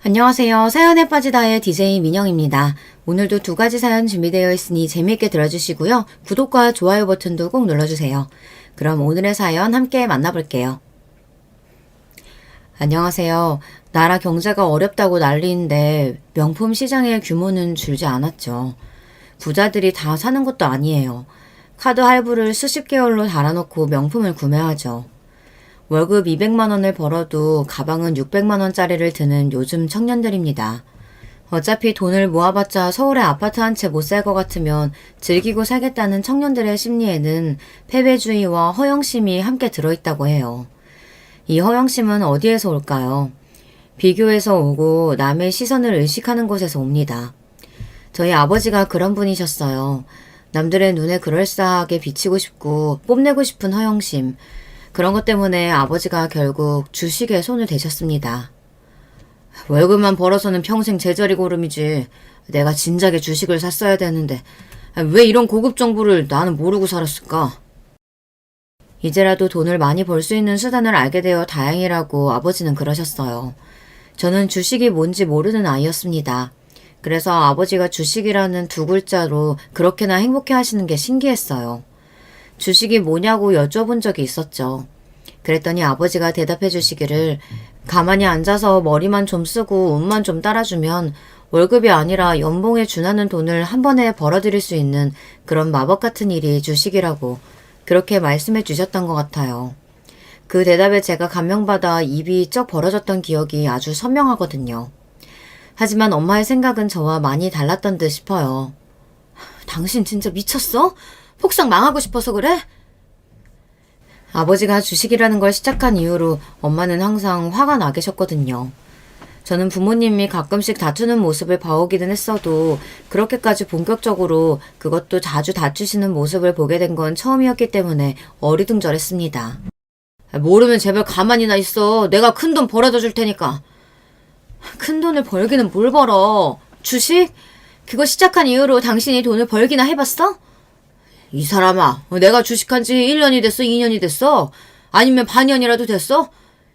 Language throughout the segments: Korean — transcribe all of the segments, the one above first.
안녕하세요. 사연에 빠지다의 DJ 민영입니다. 오늘도 두 가지 사연 준비되어 있으니 재미있게 들어주시고요. 구독과 좋아요 버튼도 꼭 눌러주세요. 그럼 오늘의 사연 함께 만나볼게요. 안녕하세요. 나라 경제가 어렵다고 난리인데 명품 시장의 규모는 줄지 않았죠. 부자들이 다 사는 것도 아니에요. 카드 할부를 수십 개월로 달아놓고 명품을 구매하죠. 월급 200만 원을 벌어도 가방은 600만 원짜리를 드는 요즘 청년들입니다. 어차피 돈을 모아봤자 서울에 아파트 한 채 못 살 것 같으면 즐기고 살겠다는 청년들의 심리에는 패배주의와 허영심이 함께 들어있다고 해요. 이 허영심은 어디에서 올까요? 비교에서 오고 남의 시선을 의식하는 곳에서 옵니다. 저희 아버지가 그런 분이셨어요. 남들의 눈에 그럴싸하게 비치고 싶고 뽐내고 싶은 허영심. 그런 것 때문에 아버지가 결국 주식에 손을 대셨습니다. 월급만 벌어서는 평생 제자리 고름이지. 내가 진작에 주식을 샀어야 되는데 왜 이런 고급 정보를 나는 모르고 살았을까? 이제라도 돈을 많이 벌 수 있는 수단을 알게 되어 다행이라고 아버지는 그러셨어요. 저는 주식이 뭔지 모르는 아이였습니다. 그래서 아버지가 주식이라는 두 글자로 그렇게나 행복해 하시는 게 신기했어요. 주식이 뭐냐고 여쭤본 적이 있었죠. 그랬더니 아버지가 대답해 주시기를 가만히 앉아서 머리만 좀 쓰고 운만 좀 따라주면 월급이 아니라 연봉에 준하는 돈을 한 번에 벌어들일 수 있는 그런 마법 같은 일이 주식이라고 그렇게 말씀해 주셨던 것 같아요. 그 대답에 제가 감명받아 입이 쩍 벌어졌던 기억이 아주 선명하거든요. 하지만 엄마의 생각은 저와 많이 달랐던 듯 싶어요. 당신 진짜 미쳤어? 폭삭 망하고 싶어서 그래? 아버지가 주식이라는 걸 시작한 이후로 엄마는 항상 화가 나 계셨거든요. 저는 부모님이 가끔씩 다투는 모습을 봐오기는 했어도 그렇게까지 본격적으로 그것도 자주 다투시는 모습을 보게 된 건 처음이었기 때문에 어리둥절했습니다. 모르면 제발 가만히나 있어. 내가 큰돈 벌어다 줄 테니까. 큰 돈을 벌기는 뭘 벌어? 주식? 그거 시작한 이후로 당신이 돈을 벌기나 해봤어? 이 사람아, 내가 주식한 지 1년이 됐어? 2년이 됐어? 아니면 반년이라도 됐어?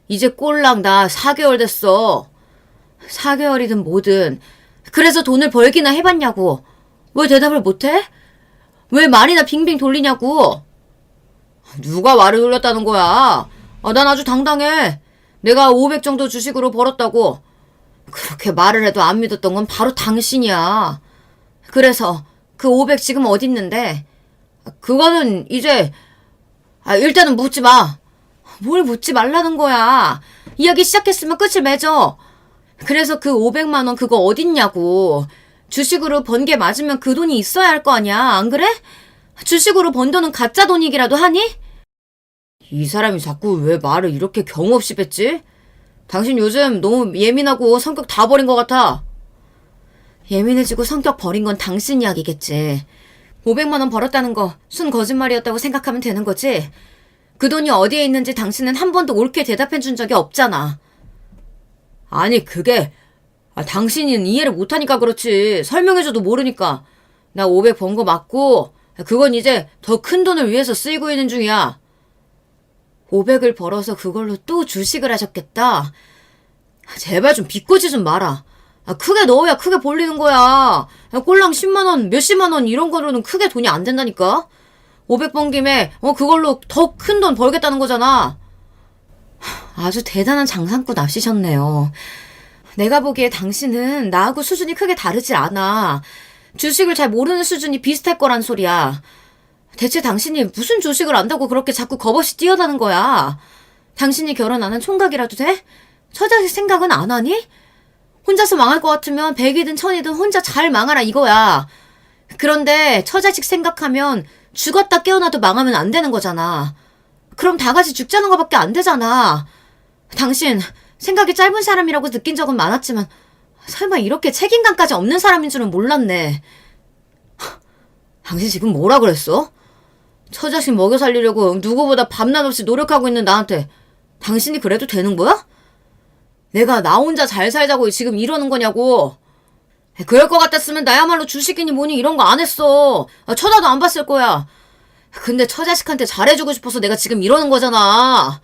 이제 꼴랑 나 4개월 됐어. 4개월이든 뭐든. 그래서 돈을 벌기나 해봤냐고. 왜 대답을 못해? 왜 말이나 빙빙 돌리냐고. 누가 말을 돌렸다는 거야? 난 아주 당당해. 내가 500 정도 주식으로 벌었다고. 그렇게 말을 해도 안 믿었던 건 바로 당신이야. 그래서 그 500 지금 어딨는데? 그거는 이제 일단은 묻지 마. 뭘 묻지 말라는 거야. 이야기 시작했으면 끝을 맺어. 그래서 그 500만 원 그거 어딨냐고. 주식으로 번 게 맞으면 그 돈이 있어야 할 거 아니야. 안 그래? 주식으로 번 돈은 가짜 돈이기라도 하니? 이 사람이 자꾸 왜 말을 이렇게 경우 없이 뱉지? 당신 요즘 너무 예민하고 성격 다 버린 것 같아. 예민해지고 성격 버린 건 당신 이야기겠지. 500만 원 벌었다는 거 순 거짓말이었다고 생각하면 되는 거지. 그 돈이 어디에 있는지 당신은 한 번도 옳게 대답해 준 적이 없잖아. 아니 그게 당신은 이해를 못하니까 그렇지. 설명해줘도 모르니까. 나 500 번 거 맞고 그건 이제 더 큰 돈을 위해서 쓰이고 있는 중이야. 500을 벌어서 그걸로 또 주식을 하셨겠다. 제발 좀 비꼬지 좀 마라. 크게 넣어야 크게 벌리는 거야. 꼴랑 10만원, 몇십만원 이런 거로는 크게 돈이 안 된다니까. 500번 김에 그걸로 더 큰 돈 벌겠다는 거잖아. 아주 대단한 장사꾼 납시셨네요. 내가 보기에 당신은 나하고 수준이 크게 다르지 않아. 주식을 잘 모르는 수준이 비슷할 거란 소리야. 대체 당신이 무슨 주식을 안다고 그렇게 자꾸 겁없이 뛰어나는 거야. 당신이 결혼 안 한 총각이라도 돼? 처자식 생각은 안 하니? 혼자서 망할 것 같으면 100이든 1000이든 혼자 잘 망하라 이거야. 그런데 처자식 생각하면 죽었다 깨어나도 망하면 안 되는 거잖아. 그럼 다 같이 죽자는 거밖에 안 되잖아. 당신 생각이 짧은 사람이라고 느낀 적은 많았지만 설마 이렇게 책임감까지 없는 사람인 줄은 몰랐네. 당신 지금 뭐라 그랬어? 처자식 먹여 살리려고 누구보다 밤낮 없이 노력하고 있는 나한테 당신이 그래도 되는 거야? 내가 나 혼자 잘 살자고 지금 이러는 거냐고. 그럴 것 같았으면 나야말로 주식이니 뭐니 이런 거 안 했어. 쳐다도 안 봤을 거야. 근데 처자식한테 잘해주고 싶어서 내가 지금 이러는 거잖아.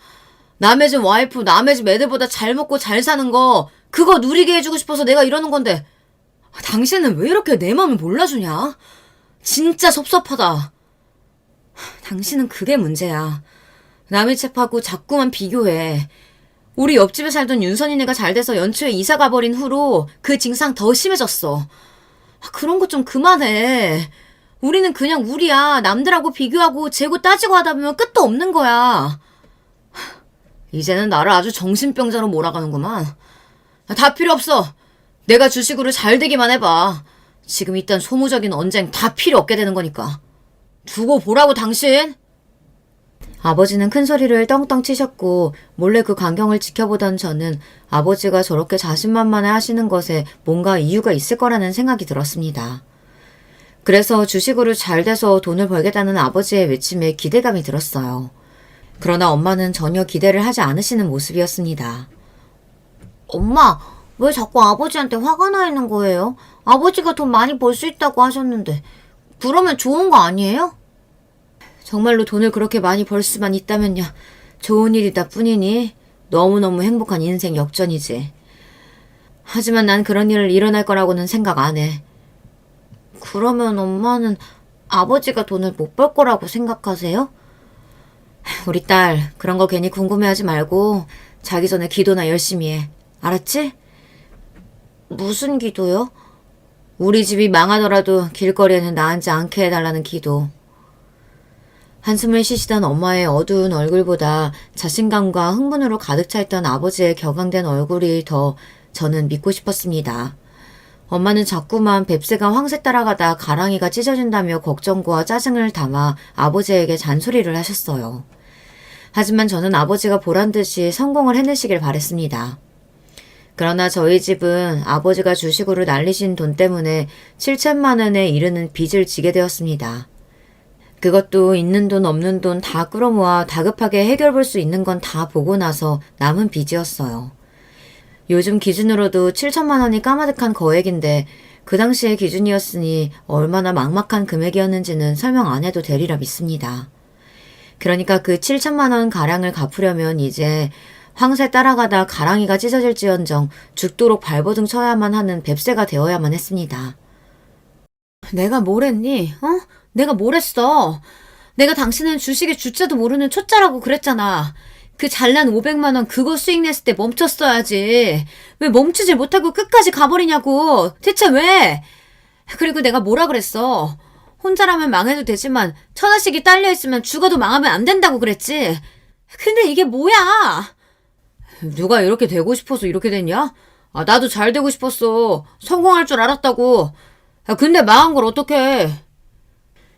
남의 집 와이프, 남의 집 애들보다 잘 먹고 잘 사는 거, 그거 누리게 해주고 싶어서 내가 이러는 건데, 당신은 왜 이렇게 내 맘을 몰라주냐? 진짜 섭섭하다. 당신은 그게 문제야. 남의 집하고 자꾸만 비교해. 우리 옆집에 살던 윤선이네가 잘 돼서 연초에 이사 가버린 후로 그 증상 더 심해졌어. 그런 거 좀 그만해. 우리는 그냥 우리야. 남들하고 비교하고 재고 따지고 하다 보면 끝도 없는 거야. 이제는 나를 아주 정신병자로 몰아가는구만. 다 필요 없어. 내가 주식으로 잘 되기만 해봐. 지금 이딴 소모적인 언쟁 다 필요 없게 되는 거니까. 두고 보라고 당신. 아버지는 큰 소리를 떵떵 치셨고 몰래 그 광경을 지켜보던 저는 아버지가 저렇게 자신만만해 하시는 것에 뭔가 이유가 있을 거라는 생각이 들었습니다. 그래서 주식으로 잘 돼서 돈을 벌겠다는 아버지의 외침에 기대감이 들었어요. 그러나 엄마는 전혀 기대를 하지 않으시는 모습이었습니다. 엄마, 왜 자꾸 아버지한테 화가 나 있는 거예요? 아버지가 돈 많이 벌 수 있다고 하셨는데 그러면 좋은 거 아니에요? 정말로 돈을 그렇게 많이 벌 수만 있다면야 좋은 일이다 뿐이니 너무너무 행복한 인생 역전이지. 하지만 난 그런 일을 일어날 거라고는 생각 안 해. 그러면 엄마는 아버지가 돈을 못 벌 거라고 생각하세요? 우리 딸, 그런 거 괜히 궁금해하지 말고 자기 전에 기도나 열심히 해. 알았지? 무슨 기도요? 우리 집이 망하더라도 길거리에는 나앉지 않게 해달라는 기도. 한숨을 쉬시던 엄마의 어두운 얼굴보다 자신감과 흥분으로 가득 차 있던 아버지의 격앙된 얼굴이 더 저는 믿고 싶었습니다. 엄마는 자꾸만 뱁새가 황새 따라가다 가랑이가 찢어진다며 걱정과 짜증을 담아 아버지에게 잔소리를 하셨어요. 하지만 저는 아버지가 보란듯이 성공을 해내시길 바랬습니다. 그러나 저희 집은 아버지가 주식으로 날리신 돈 때문에 7천만 원에 이르는 빚을 지게 되었습니다. 그것도 있는 돈 없는 돈 다 끌어모아 다급하게 해결 볼 수 있는 건 다 보고 나서 남은 빚이었어요. 요즘 기준으로도 7천만 원이 까마득한 거액인데 그 당시의 기준이었으니 얼마나 막막한 금액이었는지는 설명 안 해도 되리라 믿습니다. 그러니까 그 7천만 원 가량을 갚으려면 이제 황새 따라가다 가랑이가 찢어질지언정 죽도록 발버둥 쳐야만 하는 뱁새가 되어야만 했습니다. 내가 뭘 했니? 내가 뭘 했어? 내가 당신은 주식의 주자도 모르는 초짜라고 그랬잖아. 그 잘난 500만 원 그거 수익 냈을 때 멈췄어야지. 왜 멈추질 못하고 끝까지 가버리냐고. 대체 왜? 그리고 내가 뭐라 그랬어? 혼자라면 망해도 되지만 천하씩이 딸려있으면 죽어도 망하면 안 된다고 그랬지. 근데 이게 뭐야? 누가 이렇게 되고 싶어서 이렇게 됐냐? 나도 잘 되고 싶었어. 성공할 줄 알았다고. 근데 망한 걸 어떡해.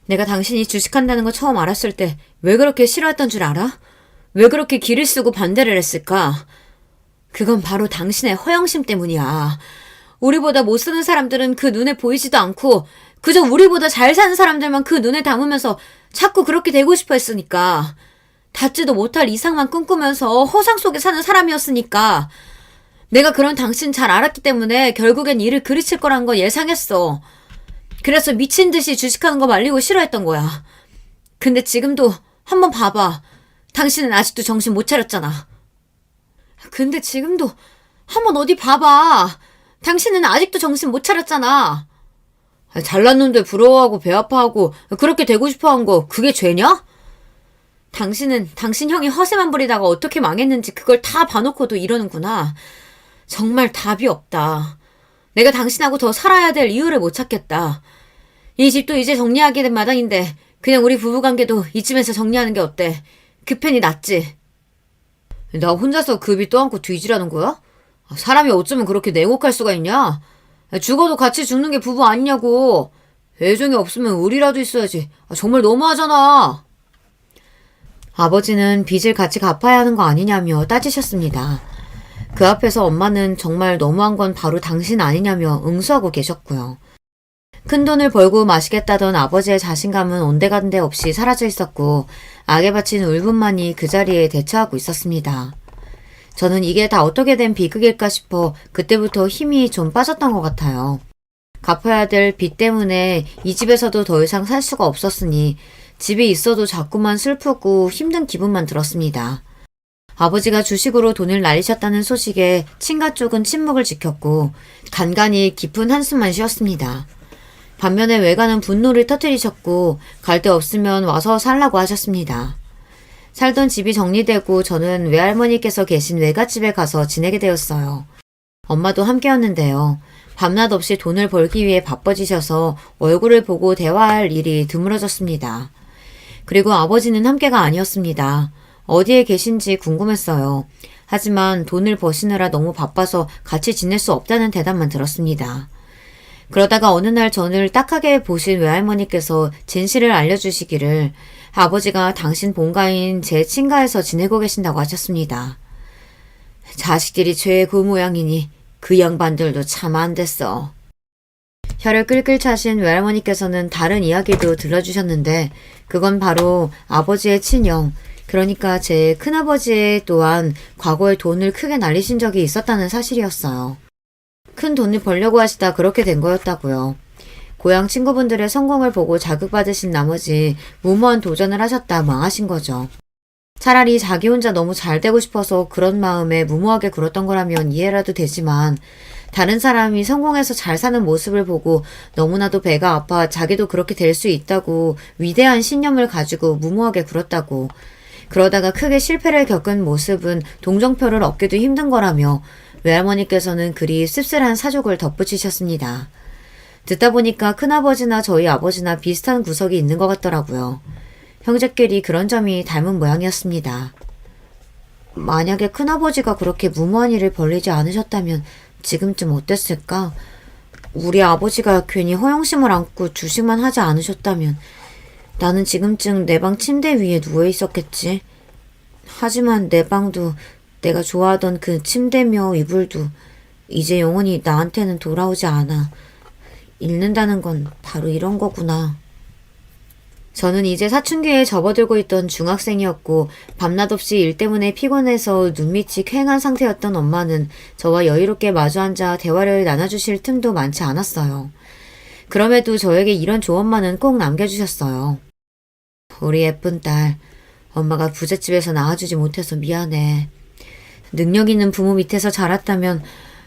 내가 당신이 주식한다는 거 처음 알았을 때 왜 그렇게 싫어했던 줄 알아? 왜 그렇게 기를 쓰고 반대를 했을까? 그건 바로 당신의 허영심 때문이야. 우리보다 못 쓰는 사람들은 그 눈에 보이지도 않고 그저 우리보다 잘 사는 사람들만 그 눈에 담으면서 자꾸 그렇게 되고 싶어 했으니까. 닿지도 못할 이상만 꿈꾸면서 허상 속에 사는 사람이었으니까. 내가 그런 당신 잘 알았기 때문에 결국엔 일을 그르칠 거란 거 예상했어. 그래서 미친 듯이 주식하는 거 말리고 싫어했던 거야. 근데 지금도 한번 봐봐. 당신은 아직도 정신 못 차렸잖아. 근데 지금도 한번 어디 봐봐. 당신은 아직도 정신 못 차렸잖아. 잘난 놈들 부러워하고 배 아파하고 그렇게 되고 싶어한 거 그게 죄냐? 당신은 당신 형이 허세만 부리다가 어떻게 망했는지 그걸 다 봐놓고도 이러는구나. 정말 답이 없다. 내가 당신하고 더 살아야 될 이유를 못 찾겠다. 이 집도 이제 정리하게 된 마당인데 그냥 우리 부부관계도 이쯤에서 정리하는 게 어때? 그 편이 낫지. 나 혼자서 급이 떠안고 뒤지라는 거야? 사람이 어쩌면 그렇게 냉혹할 수가 있냐? 죽어도 같이 죽는 게 부부 아니냐고. 애정이 없으면 의리라도 있어야지. 정말 너무하잖아. 아버지는 빚을 같이 갚아야 하는 거 아니냐며 따지셨습니다. 그 앞에서 엄마는 정말 너무한 건 바로 당신 아니냐며 응수하고 계셨고요. 큰돈을 벌고 마시겠다던 아버지의 자신감은 온데간데 없이 사라져 있었고 악에 바친 울분만이 그 자리에 대처하고 있었습니다. 저는 이게 다 어떻게 된 비극일까 싶어 그때부터 힘이 좀 빠졌던 것 같아요. 갚아야 될 빚 때문에 이 집에서도 더 이상 살 수가 없었으니 집에 있어도 자꾸만 슬프고 힘든 기분만 들었습니다. 아버지가 주식으로 돈을 날리셨다는 소식에 친가 쪽은 침묵을 지켰고 간간히 깊은 한숨만 쉬었습니다. 반면에 외가는 분노를 터뜨리셨고 갈 데 없으면 와서 살라고 하셨습니다. 살던 집이 정리되고 저는 외할머니께서 계신 외갓집에 가서 지내게 되었어요. 엄마도 함께였는데요. 밤낮 없이 돈을 벌기 위해 바빠지셔서 얼굴을 보고 대화할 일이 드물어졌습니다. 그리고 아버지는 함께가 아니었습니다. 어디에 계신지 궁금했어요. 하지만 돈을 버시느라 너무 바빠서 같이 지낼 수 없다는 대답만 들었습니다. 그러다가 어느 날 저를 딱하게 보신 외할머니께서 진실을 알려주시기를 아버지가 당신 본가인 제 친가에서 지내고 계신다고 하셨습니다. 자식들이 죄의 그 모양이니 그 양반들도 참 안 됐어. 혀를 끌끌 차신 외할머니께서는 다른 이야기도 들려주셨는데 그건 바로 아버지의 친형, 그러니까 제 큰아버지 또한 과거에 돈을 크게 날리신 적이 있었다는 사실이었어요. 큰 돈을 벌려고 하시다 그렇게 된 거였다고요. 고향 친구분들의 성공을 보고 자극받으신 나머지 무모한 도전을 하셨다 망하신 거죠. 차라리 자기 혼자 너무 잘 되고 싶어서 그런 마음에 무모하게 굴었던 거라면 이해라도 되지만 다른 사람이 성공해서 잘 사는 모습을 보고 너무나도 배가 아파 자기도 그렇게 될 수 있다고 위대한 신념을 가지고 무모하게 굴었다고 그러다가 크게 실패를 겪은 모습은 동정표를 얻기도 힘든 거라며 외할머니께서는 그리 씁쓸한 사족을 덧붙이셨습니다. 듣다 보니까 큰아버지나 저희 아버지나 비슷한 구석이 있는 것 같더라고요. 형제끼리 그런 점이 닮은 모양이었습니다. 만약에 큰아버지가 그렇게 무모한 일을 벌리지 않으셨다면 지금쯤 어땠을까? 우리 아버지가 괜히 허영심을 안고 주식만 하지 않으셨다면 나는 지금쯤 내 방 침대 위에 누워 있었겠지. 하지만 내 방도 내가 좋아하던 그 침대며 이불도 이제 영원히 나한테는 돌아오지 않아. 잃는다는 건 바로 이런 거구나. 저는 이제 사춘기에 접어들고 있던 중학생이었고 밤낮 없이 일 때문에 피곤해서 눈밑이 퀭한 상태였던 엄마는 저와 여유롭게 마주 앉아 대화를 나눠주실 틈도 많지 않았어요. 그럼에도 저에게 이런 조언만은 꼭 남겨주셨어요. 우리 예쁜 딸, 엄마가 부잣집에서 낳아주지 못해서 미안해. 능력 있는 부모 밑에서 자랐다면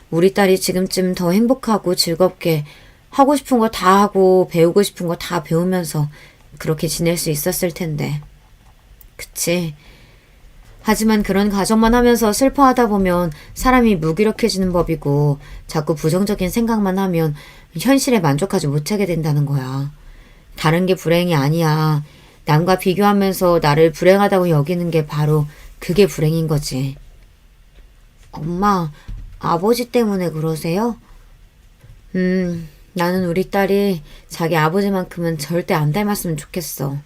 우리 딸이 지금쯤 더 행복하고 즐겁게 하고 싶은 거 다 하고 배우고 싶은 거 다 배우면서 그렇게 지낼 수 있었을 텐데. 그치? 하지만 그런 가정만 하면서 슬퍼하다 보면 사람이 무기력해지는 법이고 자꾸 부정적인 생각만 하면 현실에 만족하지 못하게 된다는 거야. 다른 게 불행이 아니야. 남과 비교하면서 나를 불행하다고 여기는 게 바로 그게 불행인 거지. 엄마, 아버지 때문에 그러세요? 나는 우리 딸이 자기 아버지만큼은 절대 안 닮았으면 좋겠어.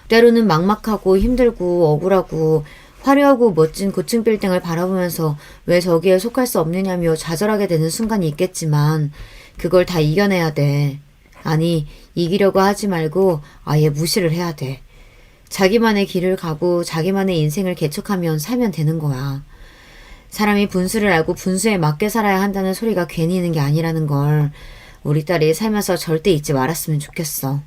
때로는 막막하고 힘들고 억울하고 화려하고 멋진 고층 빌딩을 바라보면서 왜 저기에 속할 수 없느냐며 좌절하게 되는 순간이 있겠지만 그걸 다 이겨내야 돼. 아니, 이기려고 하지 말고 아예 무시를 해야 돼. 자기만의 길을 가고 자기만의 인생을 개척하면 살면 되는 거야. 사람이 분수를 알고 분수에 맞게 살아야 한다는 소리가 괜히 있는 게 아니라는 걸 우리 딸이 살면서 절대 잊지 말았으면 좋겠어.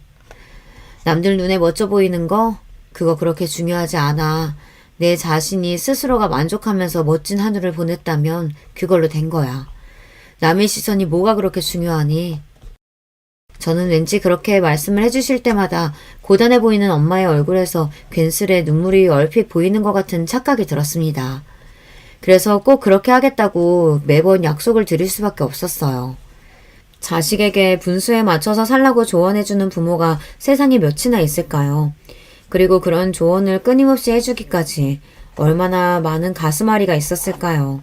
남들 눈에 멋져 보이는 거? 그거 그렇게 중요하지 않아. 내 자신이 스스로가 만족하면서 멋진 하늘을 보냈다면 그걸로 된 거야. 남의 시선이 뭐가 그렇게 중요하니? 저는 왠지 그렇게 말씀을 해주실 때마다 고단해 보이는 엄마의 얼굴에서 괜스레 눈물이 얼핏 보이는 것 같은 착각이 들었습니다. 그래서 꼭 그렇게 하겠다고 매번 약속을 드릴 수밖에 없었어요. 자식에게 분수에 맞춰서 살라고 조언해주는 부모가 세상에 몇이나 있을까요? 그리고 그런 조언을 끊임없이 해주기까지 얼마나 많은 가슴앓이가 있었을까요?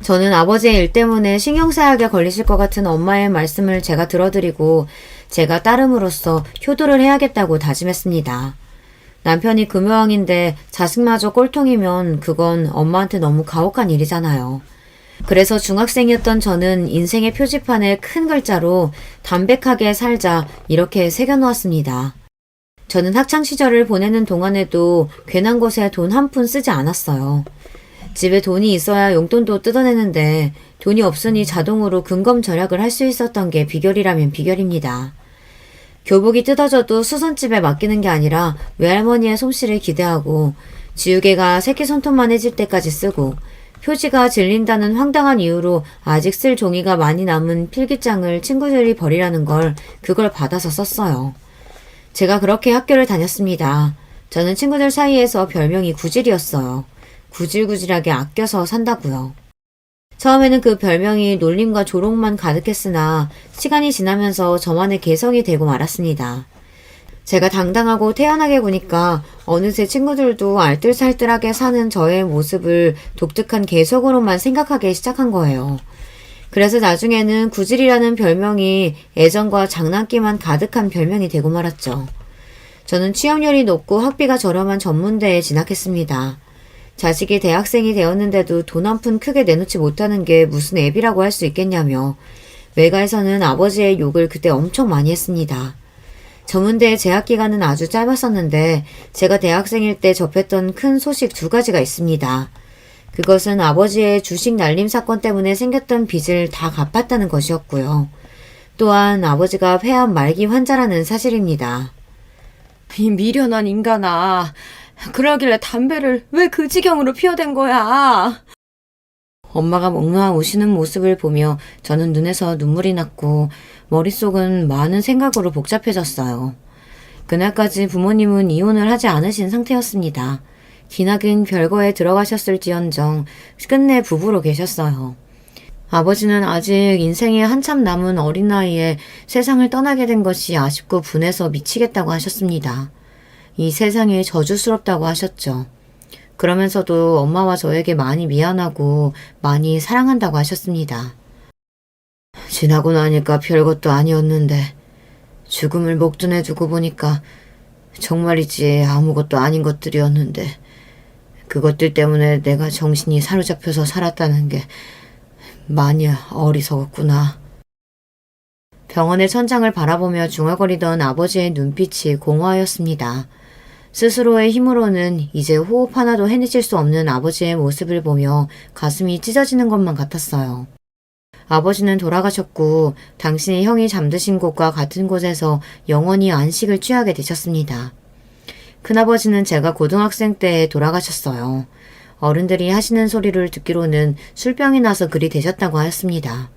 저는 아버지의 일 때문에 신경쇠약에 걸리실 것 같은 엄마의 말씀을 제가 들어드리고 제가 따름으로써 효도를 해야겠다고 다짐했습니다. 남편이 금요왕인데 자식마저 꼴통이면 그건 엄마한테 너무 가혹한 일이잖아요. 그래서 중학생이었던 저는 인생의 표지판에 큰 글자로 담백하게 살자 이렇게 새겨놓았습니다. 저는 학창시절을 보내는 동안에도 괜한 곳에 돈 한 푼 쓰지 않았어요. 집에 돈이 있어야 용돈도 뜯어내는데 돈이 없으니 자동으로 근검절약을 할 수 있었던 게 비결이라면 비결입니다. 교복이 뜯어져도 수선집에 맡기는 게 아니라 외할머니의 솜씨를 기대하고 지우개가 새끼손톱만 해질 때까지 쓰고 표지가 질린다는 황당한 이유로 아직 쓸 종이가 많이 남은 필기장을 친구들이 버리라는 걸 그걸 받아서 썼어요. 제가 그렇게 학교를 다녔습니다. 저는 친구들 사이에서 별명이 구질이었어요. 구질구질하게 아껴서 산다고요. 처음에는 그 별명이 놀림과 조롱만 가득했으나 시간이 지나면서 저만의 개성이 되고 말았습니다. 제가 당당하고 태연하게 구니까 어느새 친구들도 알뜰살뜰하게 사는 저의 모습을 독특한 개성으로만 생각하기 시작한 거예요. 그래서 나중에는 구질이라는 별명이 애정과 장난기만 가득한 별명이 되고 말았죠. 저는 취업률이 높고 학비가 저렴한 전문대에 진학했습니다. 자식이 대학생이 되었는데도 돈 한 푼 크게 내놓지 못하는 게 무슨 애비라고 할 수 있겠냐며 외가에서는 아버지의 욕을 그때 엄청 많이 했습니다. 전문대의 재학 기간은 아주 짧았었는데 제가 대학생일 때 접했던 큰 소식 2가지가 있습니다. 그것은 아버지의 주식 날림 사건 때문에 생겼던 빚을 다 갚았다는 것이었고요. 또한 아버지가 폐암 말기 환자라는 사실입니다. 이 미련한 인간아. 그러길래 담배를 왜 그 지경으로 피워댄 거야? 엄마가 몽롱하 우시는 모습을 보며 저는 눈에서 눈물이 났고 머릿속은 많은 생각으로 복잡해졌어요. 그날까지 부모님은 이혼을 하지 않으신 상태였습니다. 기나긴 별거에 들어가셨을지언정 끝내 부부로 계셨어요. 아버지는 아직 인생에 한참 남은 어린 나이에 세상을 떠나게 된 것이 아쉽고 분해서 미치겠다고 하셨습니다. 이 세상이 저주스럽다고 하셨죠. 그러면서도 엄마와 저에게 많이 미안하고 많이 사랑한다고 하셨습니다. 지나고 나니까 별것도 아니었는데 죽음을 목전에 두고 보니까 정말이지 아무것도 아닌 것들이었는데 그것들 때문에 내가 정신이 사로잡혀서 살았다는 게 많이 어리석었구나. 병원의 천장을 바라보며 중얼거리던 아버지의 눈빛이 공허하였습니다. 스스로의 힘으로는 이제 호흡 하나도 해내실 수 없는 아버지의 모습을 보며 가슴이 찢어지는 것만 같았어요. 아버지는 돌아가셨고 당신의 형이 잠드신 곳과 같은 곳에서 영원히 안식을 취하게 되셨습니다. 큰아버지는 제가 고등학생 때 돌아가셨어요. 어른들이 하시는 소리를 듣기로는 술병이 나서 그리 되셨다고 하였습니다.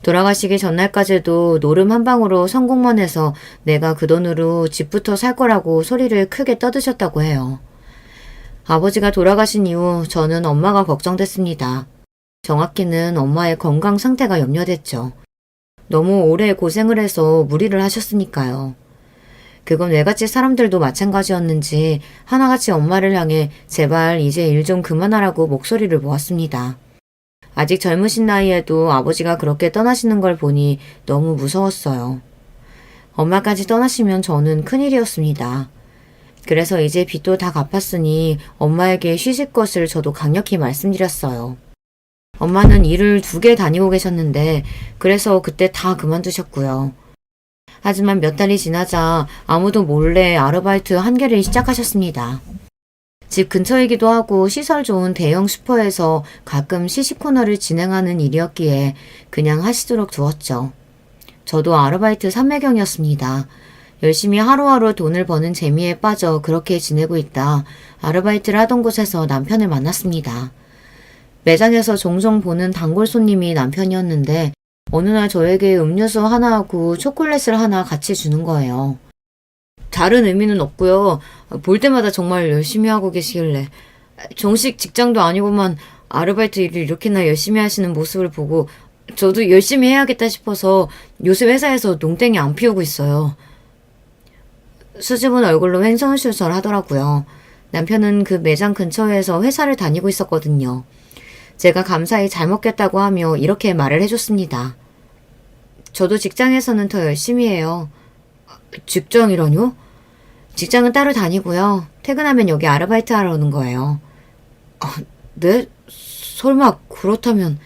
돌아가시기 전날까지도 노름 한 방으로 성공만 해서 내가 그 돈으로 집부터 살 거라고 소리를 크게 떠드셨다고 해요. 아버지가 돌아가신 이후 저는 엄마가 걱정됐습니다. 정확히는 엄마의 건강 상태가 염려됐죠. 너무 오래 고생을 해서 무리를 하셨으니까요. 그건 외갓집 사람들도 마찬가지였는지 하나같이 엄마를 향해 제발 이제 일 좀 그만하라고 목소리를 모았습니다. 아직 젊으신 나이에도 아버지가 그렇게 떠나시는 걸 보니 너무 무서웠어요. 엄마까지 떠나시면 저는 큰일이었습니다. 그래서 이제 빚도 다 갚았으니 엄마에게 쉬실 것을 저도 강력히 말씀드렸어요. 엄마는 일을 2개 다니고 계셨는데 그래서 그때 다 그만두셨고요. 하지만 몇 달이 지나자 아무도 몰래 아르바이트 1개를 시작하셨습니다. 집 근처이기도 하고 시설 좋은 대형 슈퍼에서 가끔 시식 코너를 진행하는 일이었기에 그냥 하시도록 두었죠. 저도 아르바이트 3매경이었습니다. 열심히 하루하루 돈을 버는 재미에 빠져 그렇게 지내고 있다 아르바이트를 하던 곳에서 남편을 만났습니다. 매장에서 종종 보는 단골 손님이 남편이었는데 어느 날 저에게 음료수 하나하고 초콜릿을 하나 같이 주는 거예요. 다른 의미는 없고요. 볼 때마다 정말 열심히 하고 계시길래 정식 직장도 아니고만 아르바이트 일을 이렇게나 열심히 하시는 모습을 보고 저도 열심히 해야겠다 싶어서 요새 회사에서 농땡이 안 피우고 있어요. 수줍은 얼굴로 횡설수설 하더라고요. 남편은 그 매장 근처에서 회사를 다니고 있었거든요. 제가 감사히 잘 먹겠다고 하며 이렇게 말을 해줬습니다. 저도 직장에서는 더 열심히 해요. 직장이라뇨? 직장은 따로 다니고요. 퇴근하면 여기 아르바이트 하러 오는 거예요. 네? 설마 그렇다면...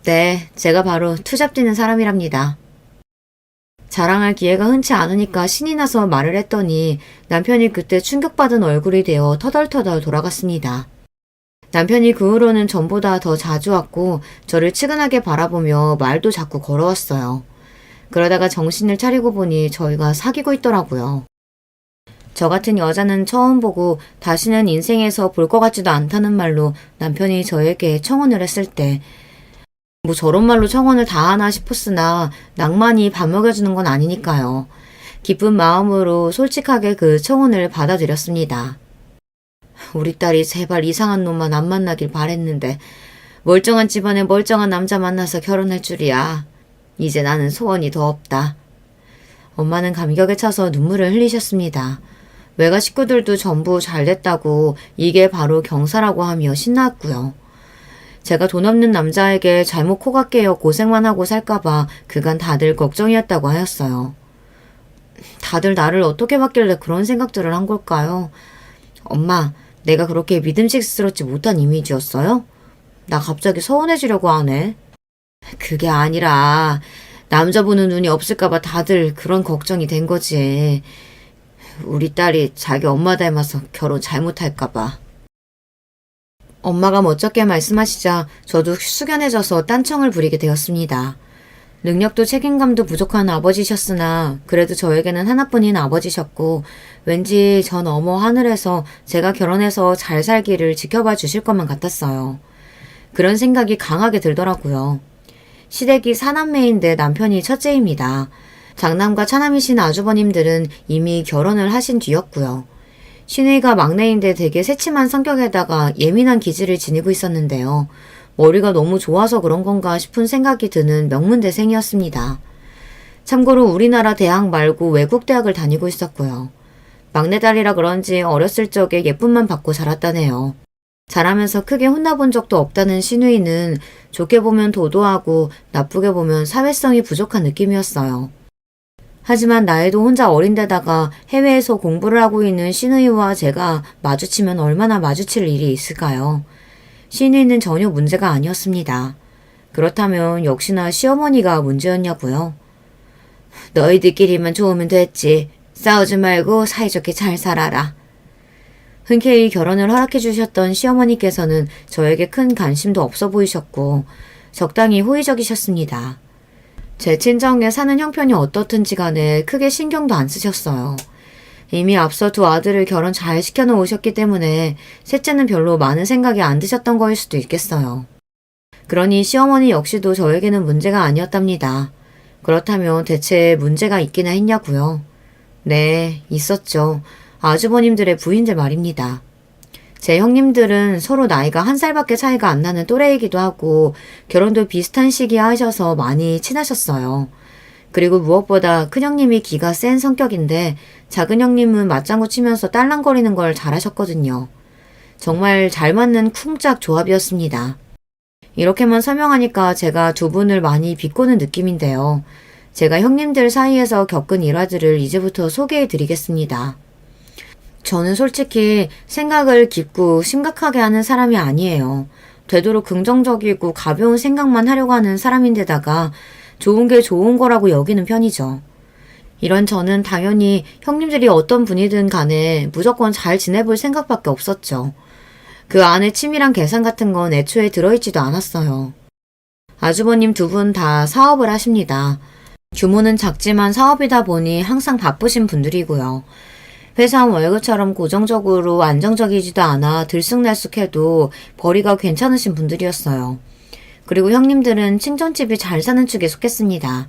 네, 제가 바로 투잡 뛰는 사람이랍니다. 자랑할 기회가 흔치 않으니까 신이 나서 말을 했더니 남편이 그때 충격받은 얼굴이 되어 터덜터덜 돌아갔습니다. 남편이 그 후로는 전보다 더 자주 왔고 저를 치근하게 바라보며 말도 자꾸 걸어왔어요. 그러다가 정신을 차리고 보니 저희가 사귀고 있더라고요. 저 같은 여자는 처음 보고 다시는 인생에서 볼 것 같지도 않다는 말로 남편이 저에게 청혼을 했을 때 뭐 저런 말로 청혼을 다 하나 싶었으나 낭만이 밥 먹여주는 건 아니니까요. 기쁜 마음으로 솔직하게 그 청혼을 받아들였습니다. 우리 딸이 제발 이상한 놈만 안 만나길 바랬는데 멀쩡한 집안에 멀쩡한 남자 만나서 결혼할 줄이야. 이제 나는 소원이 더 없다. 엄마는 감격에 차서 눈물을 흘리셨습니다. 외가 식구들도 전부 잘 됐다고 이게 바로 경사라고 하며 신나왔고요. 제가 돈 없는 남자에게 잘못 코가 깨어 고생만 하고 살까봐 그간 다들 걱정이었다고 하였어요. 다들 나를 어떻게 봤길래 그런 생각들을 한 걸까요? 엄마, 내가 그렇게 믿음직스럽지 못한 이미지였어요? 나 갑자기 서운해지려고 하네. 그게 아니라 남자 보는 눈이 없을까봐 다들 그런 걱정이 된 거지. 우리 딸이 자기 엄마 닮아서 결혼 잘못할까봐. 엄마가 멋쩍게 말씀하시자 저도 숙연해져서 딴청을 부리게 되었습니다. 능력도 책임감도 부족한 아버지셨으나 그래도 저에게는 하나뿐인 아버지셨고 왠지 저 너머 하늘에서 제가 결혼해서 잘 살기를 지켜봐 주실 것만 같았어요. 그런 생각이 강하게 들더라고요. 시댁이 사남매인데 남편이 첫째입니다. 장남과 차남이신 아주버님들은 이미 결혼을 하신 뒤였고요. 신우이가 막내인데 되게 새침한 성격에다가 예민한 기질을 지니고 있었는데요. 머리가 너무 좋아서 그런 건가 싶은 생각이 드는 명문대생이었습니다. 참고로 우리나라 대학 말고 외국 대학을 다니고 있었고요. 막내딸이라 그런지 어렸을 적에 예쁨만 받고 자랐다네요. 자라면서 크게 혼나본 적도 없다는 신우이는 좋게 보면 도도하고 나쁘게 보면 사회성이 부족한 느낌이었어요. 하지만 나이도 혼자 어린데다가 해외에서 공부를 하고 있는 신우이와 제가 마주치면 얼마나 마주칠 일이 있을까요? 신우이는 전혀 문제가 아니었습니다. 그렇다면 역시나 시어머니가 문제였냐고요? 너희들끼리만 좋으면 됐지. 싸우지 말고 사이좋게 잘 살아라. 흔쾌히 결혼을 허락해 주셨던 시어머니께서는 저에게 큰 관심도 없어 보이셨고 적당히 호의적이셨습니다. 제 친정에 사는 형편이 어떻든지 간에 크게 신경도 안 쓰셨어요. 이미 앞서 두 아들을 결혼 잘 시켜놓으셨기 때문에 셋째는 별로 많은 생각이 안 드셨던 거일 수도 있겠어요. 그러니 시어머니 역시도 저에게는 문제가 아니었답니다. 그렇다면 대체 문제가 있기나 했냐고요? 네, 있었죠. 아주버님들의 부인들 말입니다. 제 형님들은 서로 나이가 1살밖에 차이가 안 나는 또래이기도 하고 결혼도 비슷한 시기에 하셔서 많이 친하셨어요. 그리고 무엇보다 큰형님이 기가 센 성격인데 작은 형님은 맞장구 치면서 딸랑거리는 걸 잘하셨거든요. 정말 잘 맞는 쿵짝 조합이었습니다. 이렇게만 설명하니까 제가 두 분을 많이 비꼬는 느낌인데요. 제가 형님들 사이에서 겪은 일화들을 이제부터 소개해 드리겠습니다. 저는 솔직히 생각을 깊고 심각하게 하는 사람이 아니에요. 되도록 긍정적이고 가벼운 생각만 하려고 하는 사람인데다가 좋은 게 좋은 거라고 여기는 편이죠. 이런 저는 당연히 형님들이 어떤 분이든 간에 무조건 잘 지내볼 생각밖에 없었죠. 그 안에 치밀한 계산 같은 건 애초에 들어있지도 않았어요. 아주버님 두 분 다 사업을 하십니다. 규모는 작지만 사업이다 보니 항상 바쁘신 분들이고요. 회사 월급처럼 고정적으로 안정적이지도 않아 들쑥날쑥해도 벌이가 괜찮으신 분들이었어요. 그리고 형님들은 친정집이 잘 사는 축에 속했습니다.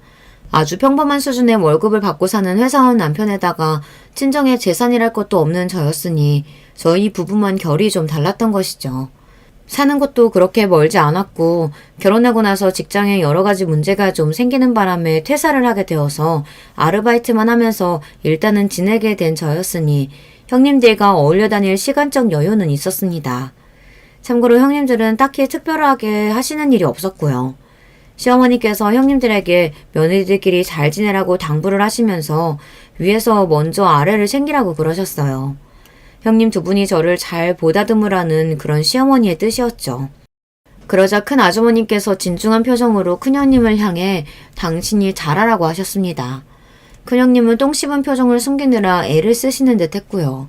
아주 평범한 수준의 월급을 받고 사는 회사원 남편에다가 친정에 재산이랄 것도 없는 저였으니 저희 부부만 결이 좀 달랐던 것이죠. 사는 것도 그렇게 멀지 않았고 결혼하고 나서 직장에 여러 가지 문제가 좀 생기는 바람에 퇴사를 하게 되어서 아르바이트만 하면서 일단은 지내게 된 저였으니 형님들과 어울려 다닐 시간적 여유는 있었습니다. 참고로 형님들은 딱히 특별하게 하시는 일이 없었고요. 시어머니께서 형님들에게 며느리들끼리 잘 지내라고 당부를 하시면서 위에서 먼저 아래를 챙기라고 그러셨어요. 형님 두 분이 저를 잘 보다듬으라는 그런 시어머니의 뜻이었죠. 그러자 큰 아주머님께서 진중한 표정으로 큰형님을 향해 당신이 잘하라고 하셨습니다. 큰형님은 똥 씹은 표정을 숨기느라 애를 쓰시는 듯 했고요.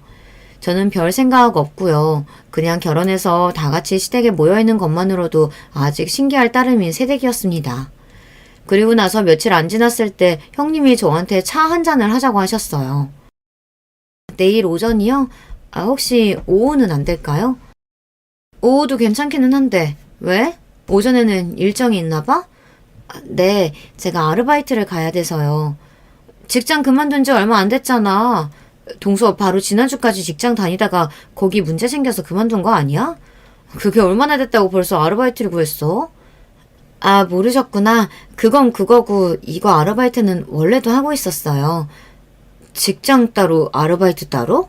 저는 별 생각 없고요. 그냥 결혼해서 다 같이 시댁에 모여있는 것만으로도 아직 신기할 따름인 새댁이었습니다. 그리고 나서 며칠 안 지났을 때 형님이 저한테 차 한 잔을 하자고 하셨어요. 내일 오전이요? 혹시 오후는 안 될까요? 오후도 괜찮기는 한데, 왜? 오전에는 일정이 있나 봐? 네, 제가 아르바이트를 가야 돼서요. 직장 그만둔 지 얼마 안 됐잖아. 동서 바로 지난주까지 직장 다니다가 거기 문제 생겨서 그만둔 거 아니야? 그게 얼마나 됐다고 벌써 아르바이트를 구했어? 모르셨구나. 그건 그거고 이거 아르바이트는 원래도 하고 있었어요. 직장 따로 아르바이트 따로?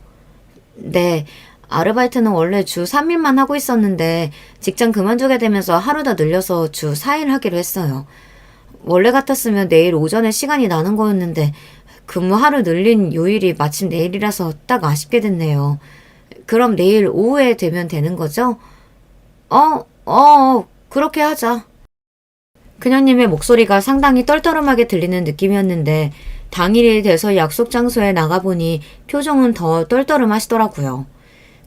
네. 아르바이트는 원래 주 3일만 하고 있었는데 직장 그만두게 되면서 하루 더 늘려서 주 4일 하기로 했어요. 원래 같았으면 내일 오전에 시간이 나는 거였는데 근무 하루 늘린 요일이 마침 내일이라서 딱 아쉽게 됐네요. 그럼 내일 오후에 되면 되는 거죠? 그렇게 하자. 그녀님의 목소리가 상당히 떨떠름하게 들리는 느낌이었는데 당일이 돼서 약속 장소에 나가보니 표정은 더 떨떠름하시더라고요.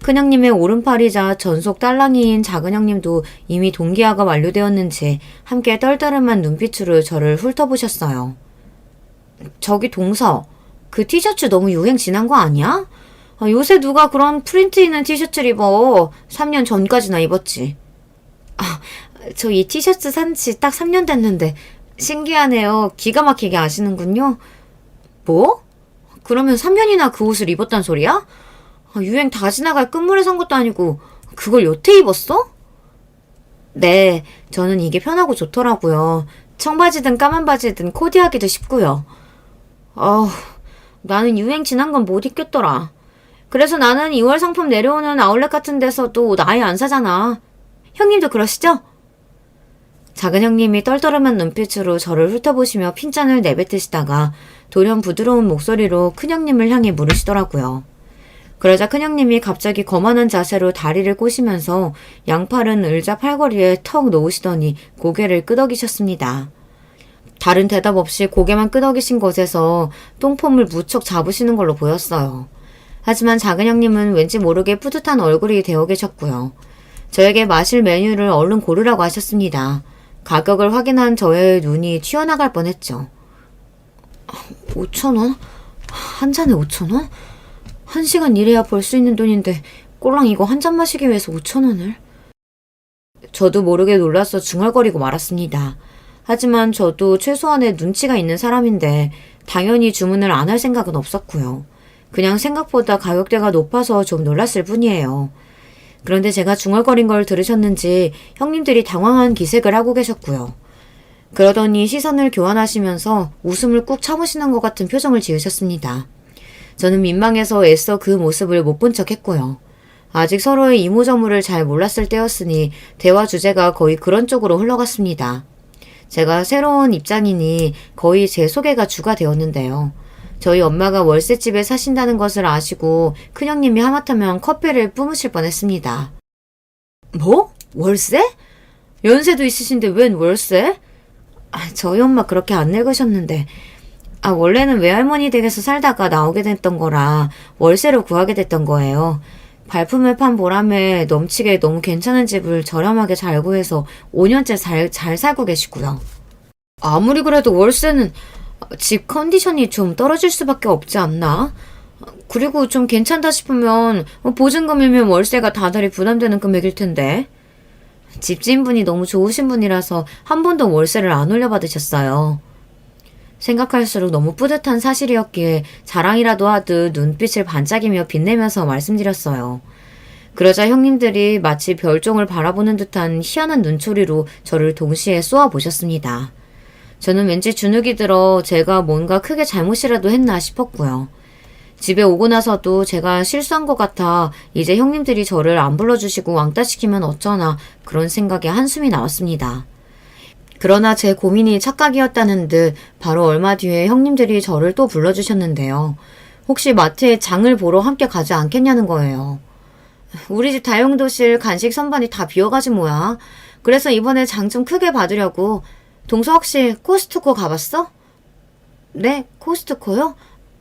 큰형님의 오른팔이자 전속 딸랑이인 작은형님도 이미 동기화가 완료되었는지 함께 떨떠름한 눈빛으로 저를 훑어보셨어요. 저기 동서, 그 티셔츠 너무 유행 지난 거 아니야? 요새 누가 그런 프린트 있는 티셔츠를 입어. 3년 전까지나 입었지. 저 이 티셔츠 산 지 딱 3년 됐는데 신기하네요. 기가 막히게 아시는군요. 뭐? 그러면 3년이나 그 옷을 입었단 소리야? 유행 다 지나갈 끝물에 산 것도 아니고 그걸 여태 입었어? 네, 저는 이게 편하고 좋더라고요. 청바지든 까만 바지든 코디하기도 쉽고요. 나는 유행 지난 건 못 입겠더라. 그래서 나는 2월 상품 내려오는 아울렛 같은 데서도 옷 아예 안 사잖아. 형님도 그러시죠? 작은 형님이 떨떠름한 눈빛으로 저를 훑어보시며 핀잔을 내뱉으시다가 돌연 부드러운 목소리로 큰형님을 향해 물으시더라고요. 그러자 큰형님이 갑자기 거만한 자세로 다리를 꼬시면서 양팔은 의자 팔걸이에 턱 놓으시더니 고개를 끄덕이셨습니다. 다른 대답 없이 고개만 끄덕이신 것에서 똥폼을 무척 잡으시는 걸로 보였어요. 하지만 작은 형님은 왠지 모르게 뿌듯한 얼굴이 되어 계셨고요. 저에게 마실 메뉴를 얼른 고르라고 하셨습니다. 가격을 확인한 저의 눈이 튀어나갈 뻔했죠. 5,000원? 한 잔에 5,000원? 1시간 일해야 벌 수 있는 돈인데 꼴랑 이거 한 잔 마시기 위해서 5,000원을? 저도 모르게 놀라서 중얼거리고 말았습니다. 하지만 저도 최소한의 눈치가 있는 사람인데 당연히 주문을 안 할 생각은 없었고요. 그냥 생각보다 가격대가 높아서 좀 놀랐을 뿐이에요. 그런데 제가 중얼거린 걸 들으셨는지 형님들이 당황한 기색을 하고 계셨고요. 그러더니 시선을 교환하시면서 웃음을 꾹 참으시는 것 같은 표정을 지으셨습니다. 저는 민망해서 애써 그 모습을 못 본 척 했고요. 아직 서로의 이모저모를 잘 몰랐을 때였으니 대화 주제가 거의 그런 쪽으로 흘러갔습니다. 제가 새로운 입장이니 거의 제 소개가 주가 되었는데요. 저희 엄마가 월세집에 사신다는 것을 아시고 큰형님이 하마터면 커피를 뿜으실 뻔했습니다. 뭐? 월세? 연세도 있으신데 웬 월세? 저희 엄마 그렇게 안 늙으셨는데 원래는 외할머니 댁에서 살다가 나오게 됐던 거라 월세로 구하게 됐던 거예요. 발품을 판 보람에 넘치게 너무 괜찮은 집을 저렴하게 잘 구해서 5년째 잘 살고 계시고요. 아무리 그래도 월세는 집 컨디션이 좀 떨어질 수밖에 없지 않나? 그리고 좀 괜찮다 싶으면 보증금이면 월세가 다달이 부담되는 금액일 텐데. 집주인분이 너무 좋으신 분이라서 한 번도 월세를 안 올려받으셨어요. 생각할수록 너무 뿌듯한 사실이었기에 자랑이라도 하듯 눈빛을 반짝이며 빛내면서 말씀드렸어요. 그러자 형님들이 마치 별종을 바라보는 듯한 희한한 눈초리로 저를 동시에 쏘아보셨습니다. 저는 왠지 주눅이 들어 제가 뭔가 크게 잘못이라도 했나 싶었고요. 집에 오고 나서도 제가 실수한 것 같아 이제 형님들이 저를 안 불러주시고 왕따시키면 어쩌나 그런 생각에 한숨이 나왔습니다. 그러나 제 고민이 착각이었다는 듯 바로 얼마 뒤에 형님들이 저를 또 불러주셨는데요. 혹시 마트에 장을 보러 함께 가지 않겠냐는 거예요. 우리 집 다용도실 간식 선반이 다 비어가지 뭐야. 그래서 이번에 장 좀 크게 받으려고. 동서 혹시 코스트코 가봤어? 네, 코스트코요?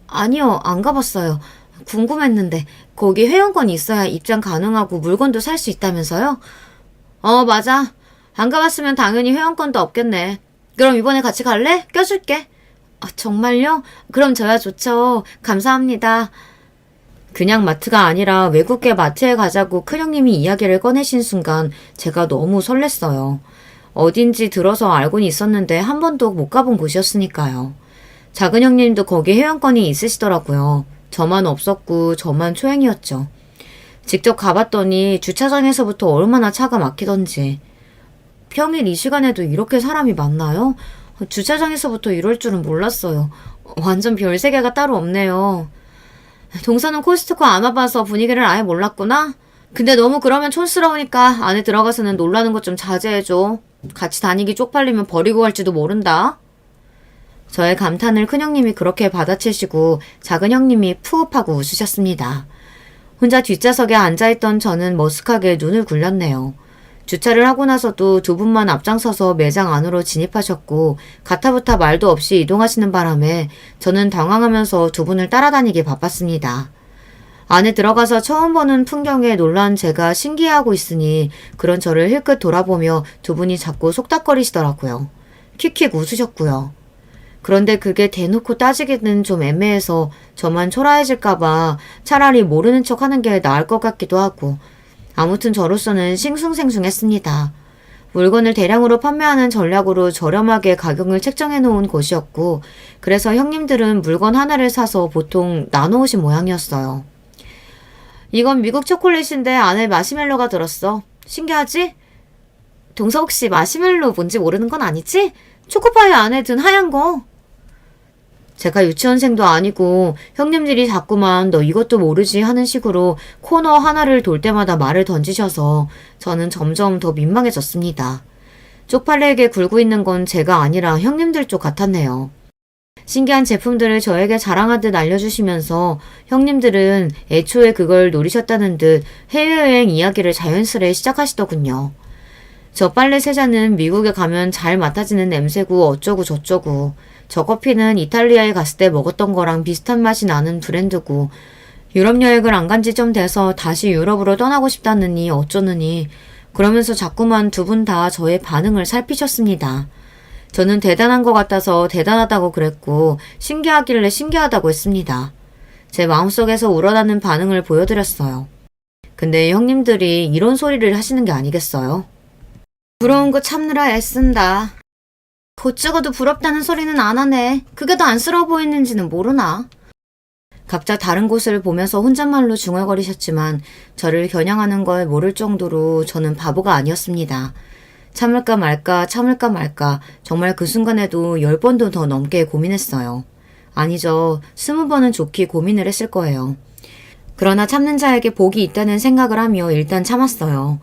아니요, 안 가봤어요. 궁금했는데 거기 회원권이 있어야 입장 가능하고 물건도 살 수 있다면서요? 맞아. 안 가봤으면 당연히 회원권도 없겠네. 그럼 이번에 같이 갈래? 껴줄게. 정말요? 그럼 저야 좋죠. 감사합니다. 그냥 마트가 아니라 외국계 마트에 가자고 큰형님이 이야기를 꺼내신 순간 제가 너무 설렜어요. 어딘지 들어서 알고는 있었는데 한 번도 못 가본 곳이었으니까요. 작은 형님도 거기 회원권이 있으시더라고요. 저만 없었고 저만 초행이었죠. 직접 가봤더니 주차장에서부터 얼마나 차가 막히던지. 평일 이 시간에도 이렇게 사람이 많나요? 주차장에서부터 이럴 줄은 몰랐어요. 완전 별세계가 따로 없네요. 동서는 코스트코 안 와봐서 분위기를 아예 몰랐구나? 근데 너무 그러면 촌스러우니까 안에 들어가서는 놀라는 것 좀 자제해줘. 같이 다니기 쪽팔리면 버리고 갈지도 모른다. 저의 감탄을 큰형님이 그렇게 받아치시고 작은 형님이 푸흡하고 웃으셨습니다. 혼자 뒷좌석에 앉아있던 저는 머쓱하게 눈을 굴렸네요. 주차를 하고 나서도 두 분만 앞장서서 매장 안으로 진입하셨고 가타부타 말도 없이 이동하시는 바람에 저는 당황하면서 두 분을 따라다니기 바빴습니다. 안에 들어가서 처음 보는 풍경에 놀란 제가 신기해하고 있으니 그런 저를 힐끗 돌아보며 두 분이 자꾸 속닥거리시더라고요. 킥킥 웃으셨고요. 그런데 그게 대놓고 따지기는 좀 애매해서 저만 초라해질까봐 차라리 모르는 척 하는 게 나을 것 같기도 하고 아무튼 저로서는 싱숭생숭했습니다. 물건을 대량으로 판매하는 전략으로 저렴하게 가격을 책정해 놓은 곳이었고 그래서 형님들은 물건 하나를 사서 보통 나눠오신 모양이었어요. 이건 미국 초콜릿인데 안에 마시멜로가 들었어. 신기하지? 동서 혹시 마시멜로 뭔지 모르는 건 아니지? 초코파이 안에 든 하얀 거. 제가 유치원생도 아니고 형님들이 자꾸만 너 이것도 모르지 하는 식으로 코너 하나를 돌 때마다 말을 던지셔서 저는 점점 더 민망해졌습니다. 쪽팔리게 굴고 있는 건 제가 아니라 형님들 쪽 같았네요. 신기한 제품들을 저에게 자랑하듯 알려주시면서 형님들은 애초에 그걸 노리셨다는 듯 해외여행 이야기를 자연스레 시작하시더군요. 저 빨래 세자는 미국에 가면 잘 맡아지는 냄새고 어쩌고 저쩌고 저 커피는 이탈리아에 갔을 때 먹었던 거랑 비슷한 맛이 나는 브랜드고 유럽 여행을 안 간 지 좀 돼서 다시 유럽으로 떠나고 싶다느니 어쩌느니 그러면서 자꾸만 두 분 다 저의 반응을 살피셨습니다. 저는 대단한 것 같아서 대단하다고 그랬고 신기하길래 신기하다고 했습니다. 제 마음속에서 우러나는 반응을 보여드렸어요. 근데 형님들이 이런 소리를 하시는 게 아니겠어요? 부러운 거 참느라 애쓴다. 곧 죽어도 부럽다는 소리는 안 하네. 그게 더 안쓰러워 보이는지는 모르나? 각자 다른 곳을 보면서 혼잣말로 중얼거리셨지만 저를 겨냥하는 걸 모를 정도로 저는 바보가 아니었습니다. 참을까 말까 참을까 말까 정말 그 순간에도 10번도 더 넘게 고민했어요. 아니죠. 20번은 좋게 고민을 했을 거예요. 그러나 참는 자에게 복이 있다는 생각을 하며 일단 참았어요.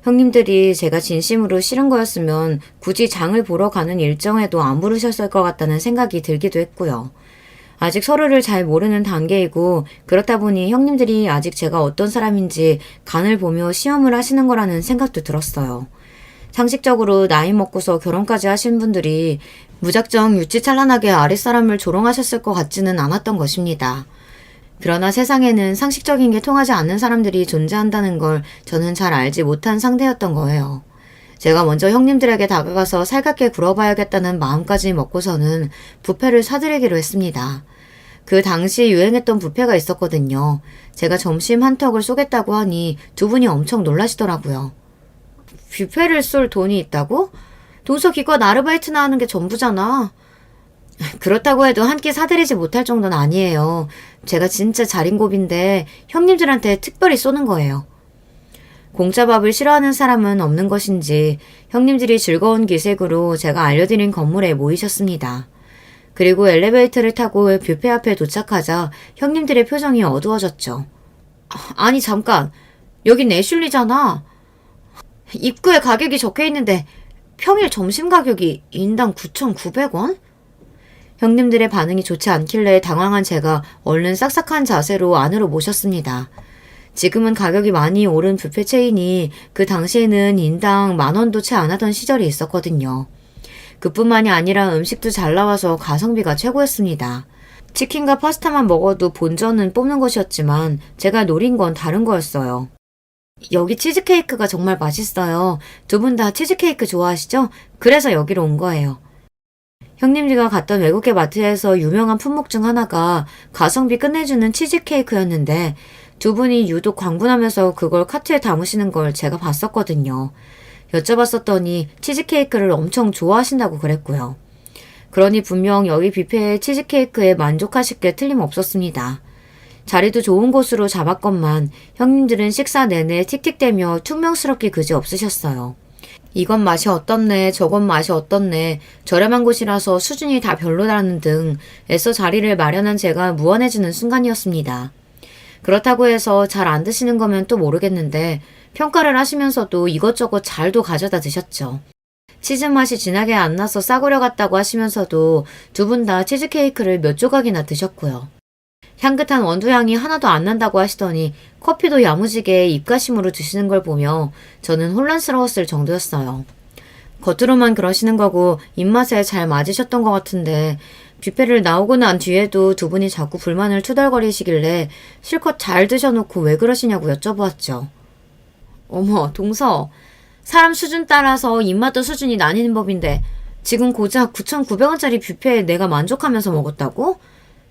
형님들이 제가 진심으로 싫은 거였으면 굳이 장을 보러 가는 일정에도 안 부르셨을 것 같다는 생각이 들기도 했고요. 아직 서로를 잘 모르는 단계이고 그렇다 보니 형님들이 아직 제가 어떤 사람인지 간을 보며 시험을 하시는 거라는 생각도 들었어요. 상식적으로 나이 먹고서 결혼까지 하신 분들이 무작정 유치찬란하게 아랫사람을 조롱하셨을 것 같지는 않았던 것입니다. 그러나 세상에는 상식적인 게 통하지 않는 사람들이 존재한다는 걸 저는 잘 알지 못한 상대였던 거예요. 제가 먼저 형님들에게 다가가서 살갑게 굴어봐야겠다는 마음까지 먹고서는 뷔페를 사드리기로 했습니다. 그 당시 유행했던 뷔페가 있었거든요. 제가 점심 한턱을 쏘겠다고 하니 두 분이 엄청 놀라시더라고요. 뷔페를 쏠 돈이 있다고? 동서 기껏 아르바이트나 하는 게 전부잖아. 그렇다고 해도 한 끼 사드리지 못할 정도는 아니에요. 제가 진짜 자린고비인데 형님들한테 특별히 쏘는 거예요. 공짜 밥을 싫어하는 사람은 없는 것인지 형님들이 즐거운 기색으로 제가 알려드린 건물에 모이셨습니다. 그리고 엘리베이터를 타고 뷔페 앞에 도착하자 형님들의 표정이 어두워졌죠. 아니 잠깐, 여긴 애슐리잖아. 입구에 가격이 적혀있는데 평일 점심 가격이 인당 9,900원? 형님들의 반응이 좋지 않길래 당황한 제가 얼른 싹싹한 자세로 안으로 모셨습니다. 지금은 가격이 많이 오른 뷔페 체인이 그 당시에는 인당 10,000원도 채 안 하던 시절이 있었거든요. 그뿐만이 아니라 음식도 잘 나와서 가성비가 최고였습니다. 치킨과 파스타만 먹어도 본전은 뽑는 것이었지만 제가 노린 건 다른 거였어요. 여기 치즈케이크가 정말 맛있어요. 두 분 다 치즈케이크 좋아하시죠? 그래서 여기로 온 거예요. 형님들과 갔던 외국계 마트에서 유명한 품목 중 하나가 가성비 끝내주는 치즈케이크였는데 두 분이 유독 광분하면서 그걸 카트에 담으시는 걸 제가 봤었거든요. 여쭤봤었더니 치즈케이크를 엄청 좋아하신다고 그랬고요. 그러니 분명 여기 뷔페의 치즈케이크에 만족하실 게 틀림없었습니다. 자리도 좋은 곳으로 잡았건만 형님들은 식사 내내 틱틱대며 퉁명스럽게 그지없으셨어요. 이건 맛이 어떻네, 저건 맛이 어떻네, 저렴한 곳이라서 수준이 다 별로라는 등 애써 자리를 마련한 제가 무안해지는 순간이었습니다. 그렇다고 해서 잘 안 드시는 거면 또 모르겠는데 평가를 하시면서도 이것저것 잘도 가져다 드셨죠. 치즈 맛이 진하게 안 나서 싸구려 같다고 하시면서도 두 분 다 치즈케이크를 몇 조각이나 드셨고요. 향긋한 원두향이 하나도 안 난다고 하시더니 커피도 야무지게 입가심으로 드시는 걸 보며 저는 혼란스러웠을 정도였어요. 겉으로만 그러시는 거고 입맛에 잘 맞으셨던 것 같은데 뷔페를 나오고 난 뒤에도 두 분이 자꾸 불만을 투덜거리시길래 실컷 잘 드셔놓고 왜 그러시냐고 여쭤보았죠. 어머, 동서. 사람 수준 따라서 입맛도 수준이 나뉘는 법인데 지금 고작 9,900원짜리 뷔페에 내가 만족하면서 먹었다고?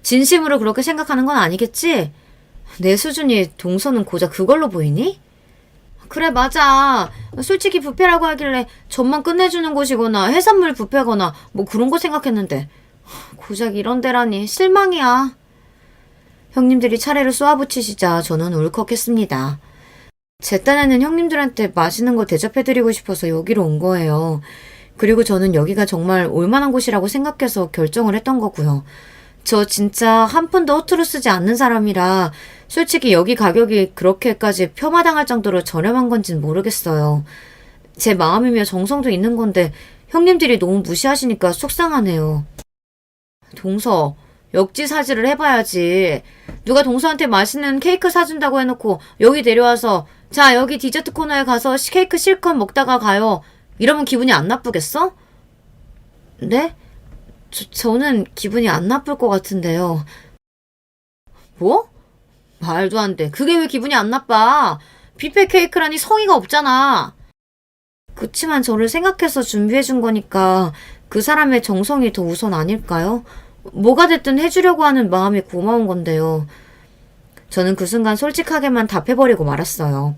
진심으로 그렇게 생각하는 건 아니겠지? 내 수준이 동서는 고작 그걸로 보이니? 그래, 맞아. 솔직히 뷔페라고 하길래 전만 끝내주는 곳이거나 해산물 뷔페거나 뭐 그런 거 생각했는데 고작 이런 데라니 실망이야. 형님들이 차례를 쏘아붙이시자 저는 울컥했습니다. 제 딴에는 형님들한테 맛있는 거 대접해드리고 싶어서 여기로 온 거예요. 그리고 저는 여기가 정말 올만한 곳이라고 생각해서 결정을 했던 거고요. 저 진짜 한 푼도 허투루 쓰지 않는 사람이라 솔직히 여기 가격이 그렇게까지 폄하당할 정도로 저렴한 건진 모르겠어요. 제 마음이며 정성도 있는 건데 형님들이 너무 무시하시니까 속상하네요. 동서, 역지사지를 해봐야지. 누가 동서한테 맛있는 케이크 사준다고 해놓고 여기 내려와서 자, 여기 디저트 코너에 가서 케이크 실컷 먹다가 가요. 이러면 기분이 안 나쁘겠어? 네? 저는 기분이 안 나쁠 것 같은데요. 뭐? 말도 안 돼. 그게 왜 기분이 안 나빠? 뷔페 케이크라니 성의가 없잖아. 그치만 저를 생각해서 준비해준 거니까 그 사람의 정성이 더 우선 아닐까요? 뭐가 됐든 해주려고 하는 마음이 고마운 건데요. 저는 그 순간 솔직하게만 답해버리고 말았어요.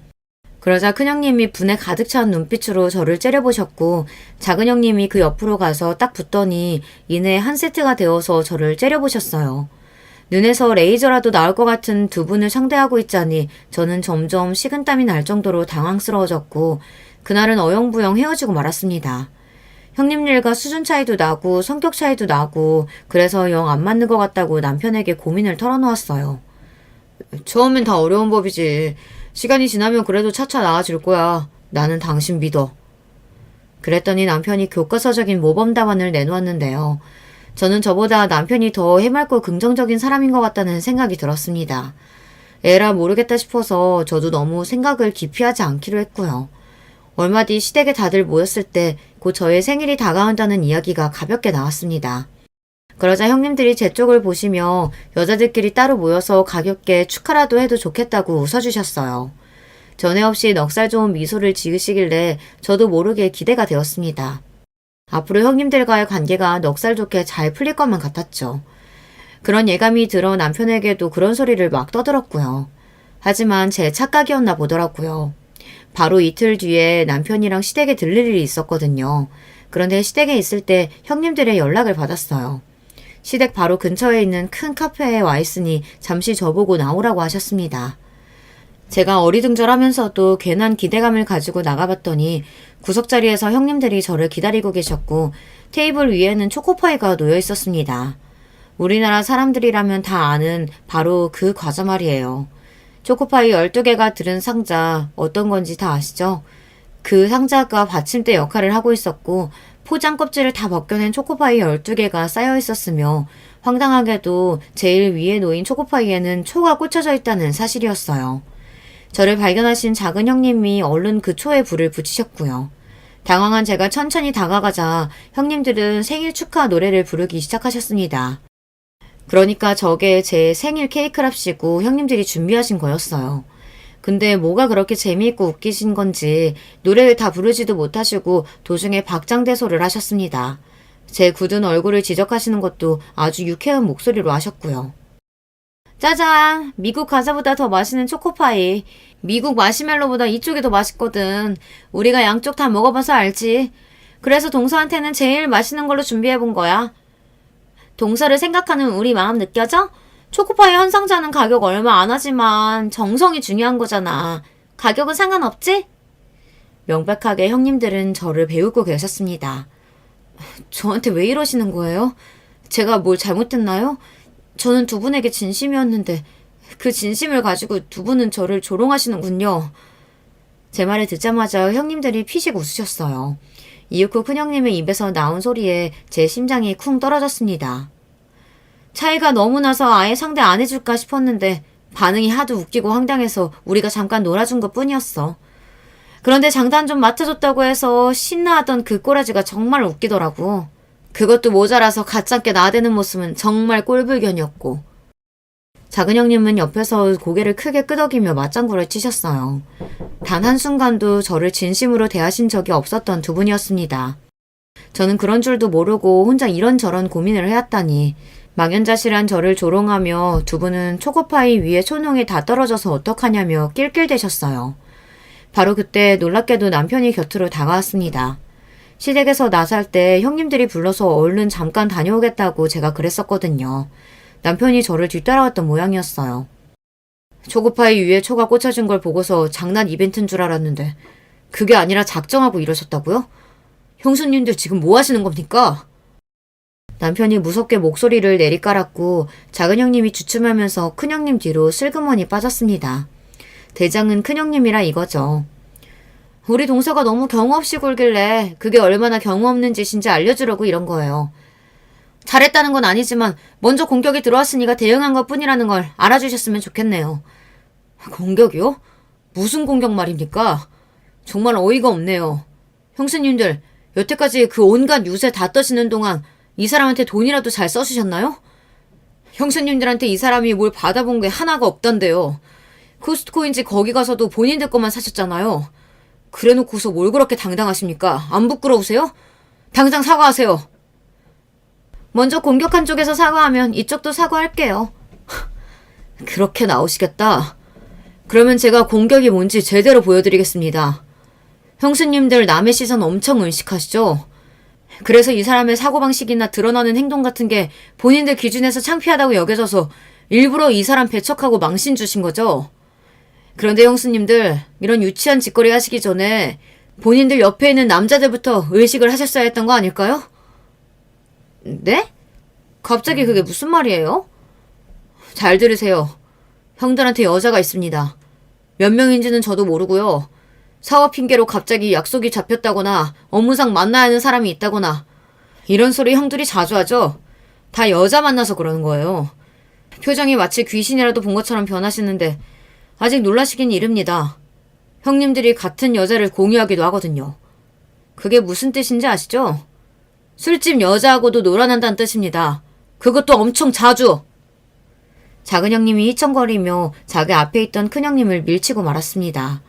그러자 큰형님이 분에 가득 찬 눈빛으로 저를 째려보셨고 작은형님이 그 옆으로 가서 딱 붙더니 이내 한 세트가 되어서 저를 째려보셨어요. 눈에서 레이저라도 나올 것 같은 두 분을 상대하고 있자니 저는 점점 식은땀이 날 정도로 당황스러워졌고 그날은 어영부영 헤어지고 말았습니다. 형님 일과 수준 차이도 나고 성격 차이도 나고 그래서 영 안 맞는 것 같다고 남편에게 고민을 털어놓았어요. 처음엔 다 어려운 법이지. 시간이 지나면 그래도 차차 나아질 거야. 나는 당신 믿어. 그랬더니 남편이 교과서적인 모범 답안을 내놓았는데요. 저는 저보다 남편이 더 해맑고 긍정적인 사람인 것 같다는 생각이 들었습니다. 에라 모르겠다 싶어서 저도 너무 생각을 깊이 하지 않기로 했고요. 얼마 뒤 시댁에 다들 모였을 때 곧 저의 생일이 다가온다는 이야기가 가볍게 나왔습니다. 그러자 형님들이 제 쪽을 보시며 여자들끼리 따로 모여서 가볍게 축하라도 해도 좋겠다고 웃어주셨어요. 전에 없이 넉살 좋은 미소를 지으시길래 저도 모르게 기대가 되었습니다. 앞으로 형님들과의 관계가 넉살 좋게 잘 풀릴 것만 같았죠. 그런 예감이 들어 남편에게도 그런 소리를 막 떠들었고요. 하지만 제 착각이었나 보더라고요. 바로 이틀 뒤에 남편이랑 시댁에 들릴 일이 있었거든요. 그런데 시댁에 있을 때 형님들의 연락을 받았어요. 시댁 바로 근처에 있는 큰 카페에 와 있으니 잠시 저보고 나오라고 하셨습니다. 제가 어리둥절하면서도 괜한 기대감을 가지고 나가봤더니 구석자리에서 형님들이 저를 기다리고 계셨고 테이블 위에는 초코파이가 놓여 있었습니다. 우리나라 사람들이라면 다 아는 바로 그 과자 말이에요. 초코파이 12개가 들은 상자 어떤 건지 다 아시죠? 그 상자가 받침대 역할을 하고 있었고 포장 껍질을 다 벗겨낸 초코파이 12개가 쌓여 있었으며 황당하게도 제일 위에 놓인 초코파이에는 초가 꽂혀져 있다는 사실이었어요. 저를 발견하신 작은 형님이 얼른 그 초에 불을 붙이셨고요. 당황한 제가 천천히 다가가자 형님들은 생일 축하 노래를 부르기 시작하셨습니다. 그러니까 저게 제 생일 케이크랍시고 형님들이 준비하신 거였어요. 근데 뭐가 그렇게 재미있고 웃기신 건지 노래를 다 부르지도 못하시고 도중에 박장대소를 하셨습니다. 제 굳은 얼굴을 지적하시는 것도 아주 유쾌한 목소리로 하셨고요. 짜잔! 미국 과자보다 더 맛있는 초코파이. 미국 마시멜로보다 이쪽이 더 맛있거든. 우리가 양쪽 다 먹어봐서 알지. 그래서 동서한테는 제일 맛있는 걸로 준비해본 거야. 동서를 생각하는 우리 마음 느껴져? 초코파이 한 상자는 가격 얼마 안 하지만 정성이 중요한 거잖아. 가격은 상관없지? 명백하게 형님들은 저를 배우고 계셨습니다. 저한테 왜 이러시는 거예요? 제가 뭘 잘못했나요? 저는 두 분에게 진심이었는데 그 진심을 가지고 두 분은 저를 조롱하시는군요. 제 말을 듣자마자 형님들이 피식 웃으셨어요. 이윽 후 큰형님의 입에서 나온 소리에 제 심장이 쿵 떨어졌습니다. 차이가 너무 나서 아예 상대 안 해줄까 싶었는데 반응이 하도 웃기고 황당해서 우리가 잠깐 놀아준 것 뿐이었어. 그런데 장단 좀 맡아줬다고 해서 신나하던 그 꼬라지가 정말 웃기더라고. 그것도 모자라서 가짜게 나대는 모습은 정말 꼴불견이었고. 작은 형님은 옆에서 고개를 크게 끄덕이며 맞장구를 치셨어요. 단 한순간도 저를 진심으로 대하신 적이 없었던 두 분이었습니다. 저는 그런 줄도 모르고 혼자 이런저런 고민을 해왔다니 망연자실한 저를 조롱하며 두 분은 초코파이 위에 초농이 다 떨어져서 어떡하냐며 낄낄대셨어요. 바로 그때 놀랍게도 남편이 곁으로 다가왔습니다. 시댁에서 나살 때 형님들이 불러서 얼른 잠깐 다녀오겠다고 제가 그랬었거든요. 남편이 저를 뒤따라왔던 모양이었어요. 초코파이 위에 초가 꽂혀진 걸 보고서 장난 이벤트인 줄 알았는데 그게 아니라 작정하고 이러셨다고요? 형수님들 지금 뭐 하시는 겁니까? 남편이 무섭게 목소리를 내리깔았고 작은 형님이 주춤하면서 큰형님 뒤로 슬그머니 빠졌습니다. 대장은 큰형님이라 이거죠. 우리 동서가 너무 경우 없이 굴길래 그게 얼마나 경우 없는 짓인지 알려주려고 이런 거예요. 잘했다는 건 아니지만 먼저 공격이 들어왔으니까 대응한 것 뿐이라는 걸 알아주셨으면 좋겠네요. 공격이요? 무슨 공격 말입니까? 정말 어이가 없네요. 형수님들, 여태까지 그 온갖 유세 다 떠시는 동안 이 사람한테 돈이라도 잘 써주셨나요? 형수님들한테 이 사람이 뭘 받아본 게 하나가 없던데요. 코스트코인지 거기 가서도 본인들 것만 사셨잖아요. 그래놓고서 뭘 그렇게 당당하십니까? 안 부끄러우세요? 당장 사과하세요. 먼저 공격한 쪽에서 사과하면 이쪽도 사과할게요. 그렇게 나오시겠다. 그러면 제가 공격이 뭔지 제대로 보여드리겠습니다. 형수님들 남의 시선 엄청 의식하시죠? 그래서 이 사람의 사고방식이나 드러나는 행동 같은 게 본인들 기준에서 창피하다고 여겨져서 일부러 이 사람 배척하고 망신 주신 거죠? 그런데 형수님들, 이런 유치한 짓거리 하시기 전에 본인들 옆에 있는 남자들부터 의식을 하셨어야 했던 거 아닐까요? 네? 갑자기 그게 무슨 말이에요? 잘 들으세요. 형들한테 여자가 있습니다. 몇 명인지는 저도 모르고요. 사업 핑계로 갑자기 약속이 잡혔다거나 업무상 만나야 하는 사람이 있다거나 이런 소리 형들이 자주 하죠. 다 여자 만나서 그러는 거예요. 표정이 마치 귀신이라도 본 것처럼 변하시는데 아직 놀라시긴 이릅니다. 형님들이 같은 여자를 공유하기도 하거든요. 그게 무슨 뜻인지 아시죠? 술집 여자하고도 놀아난다는 뜻입니다. 그것도 엄청 자주. 작은 형님이 희청거리며 자기 앞에 있던 큰 형님을 밀치고 말았습니다.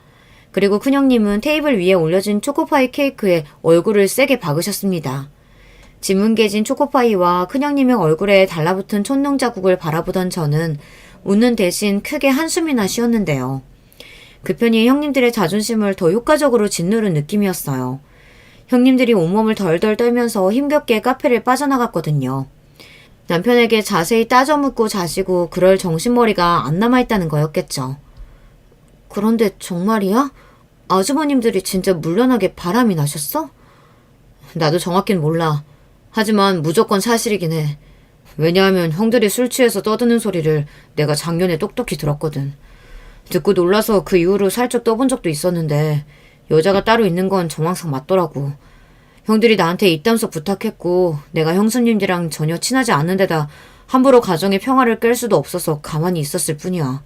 그리고 큰 형님은 테이블 위에 올려진 초코파이 케이크에 얼굴을 세게 박으셨습니다. 지문개진 초코파이와 큰 형님의 얼굴에 달라붙은 촛농 자국을 바라보던 저는 웃는 대신 크게 한숨이나 쉬었는데요. 그 편이 형님들의 자존심을 더 효과적으로 짓누른 느낌이었어요. 형님들이 온몸을 덜덜 떨면서 힘겹게 카페를 빠져나갔거든요. 남편에게 자세히 따져 묻고 자시고 그럴 정신머리가 안 남아있다는 거였겠죠. 그런데 정말이야? 아주버님들이 진짜 물러나게 바람이 나셨어? 나도 정확히는 몰라. 하지만 무조건 사실이긴 해. 왜냐하면 형들이 술 취해서 떠드는 소리를 내가 작년에 똑똑히 들었거든. 듣고 놀라서 그 이후로 살짝 떠본 적도 있었는데 여자가 따로 있는 건 정황상 맞더라고. 형들이 나한테 입담석 부탁했고 내가 형수님들이랑 전혀 친하지 않는 데다 함부로 가정의 평화를 깰 수도 없어서 가만히 있었을 뿐이야.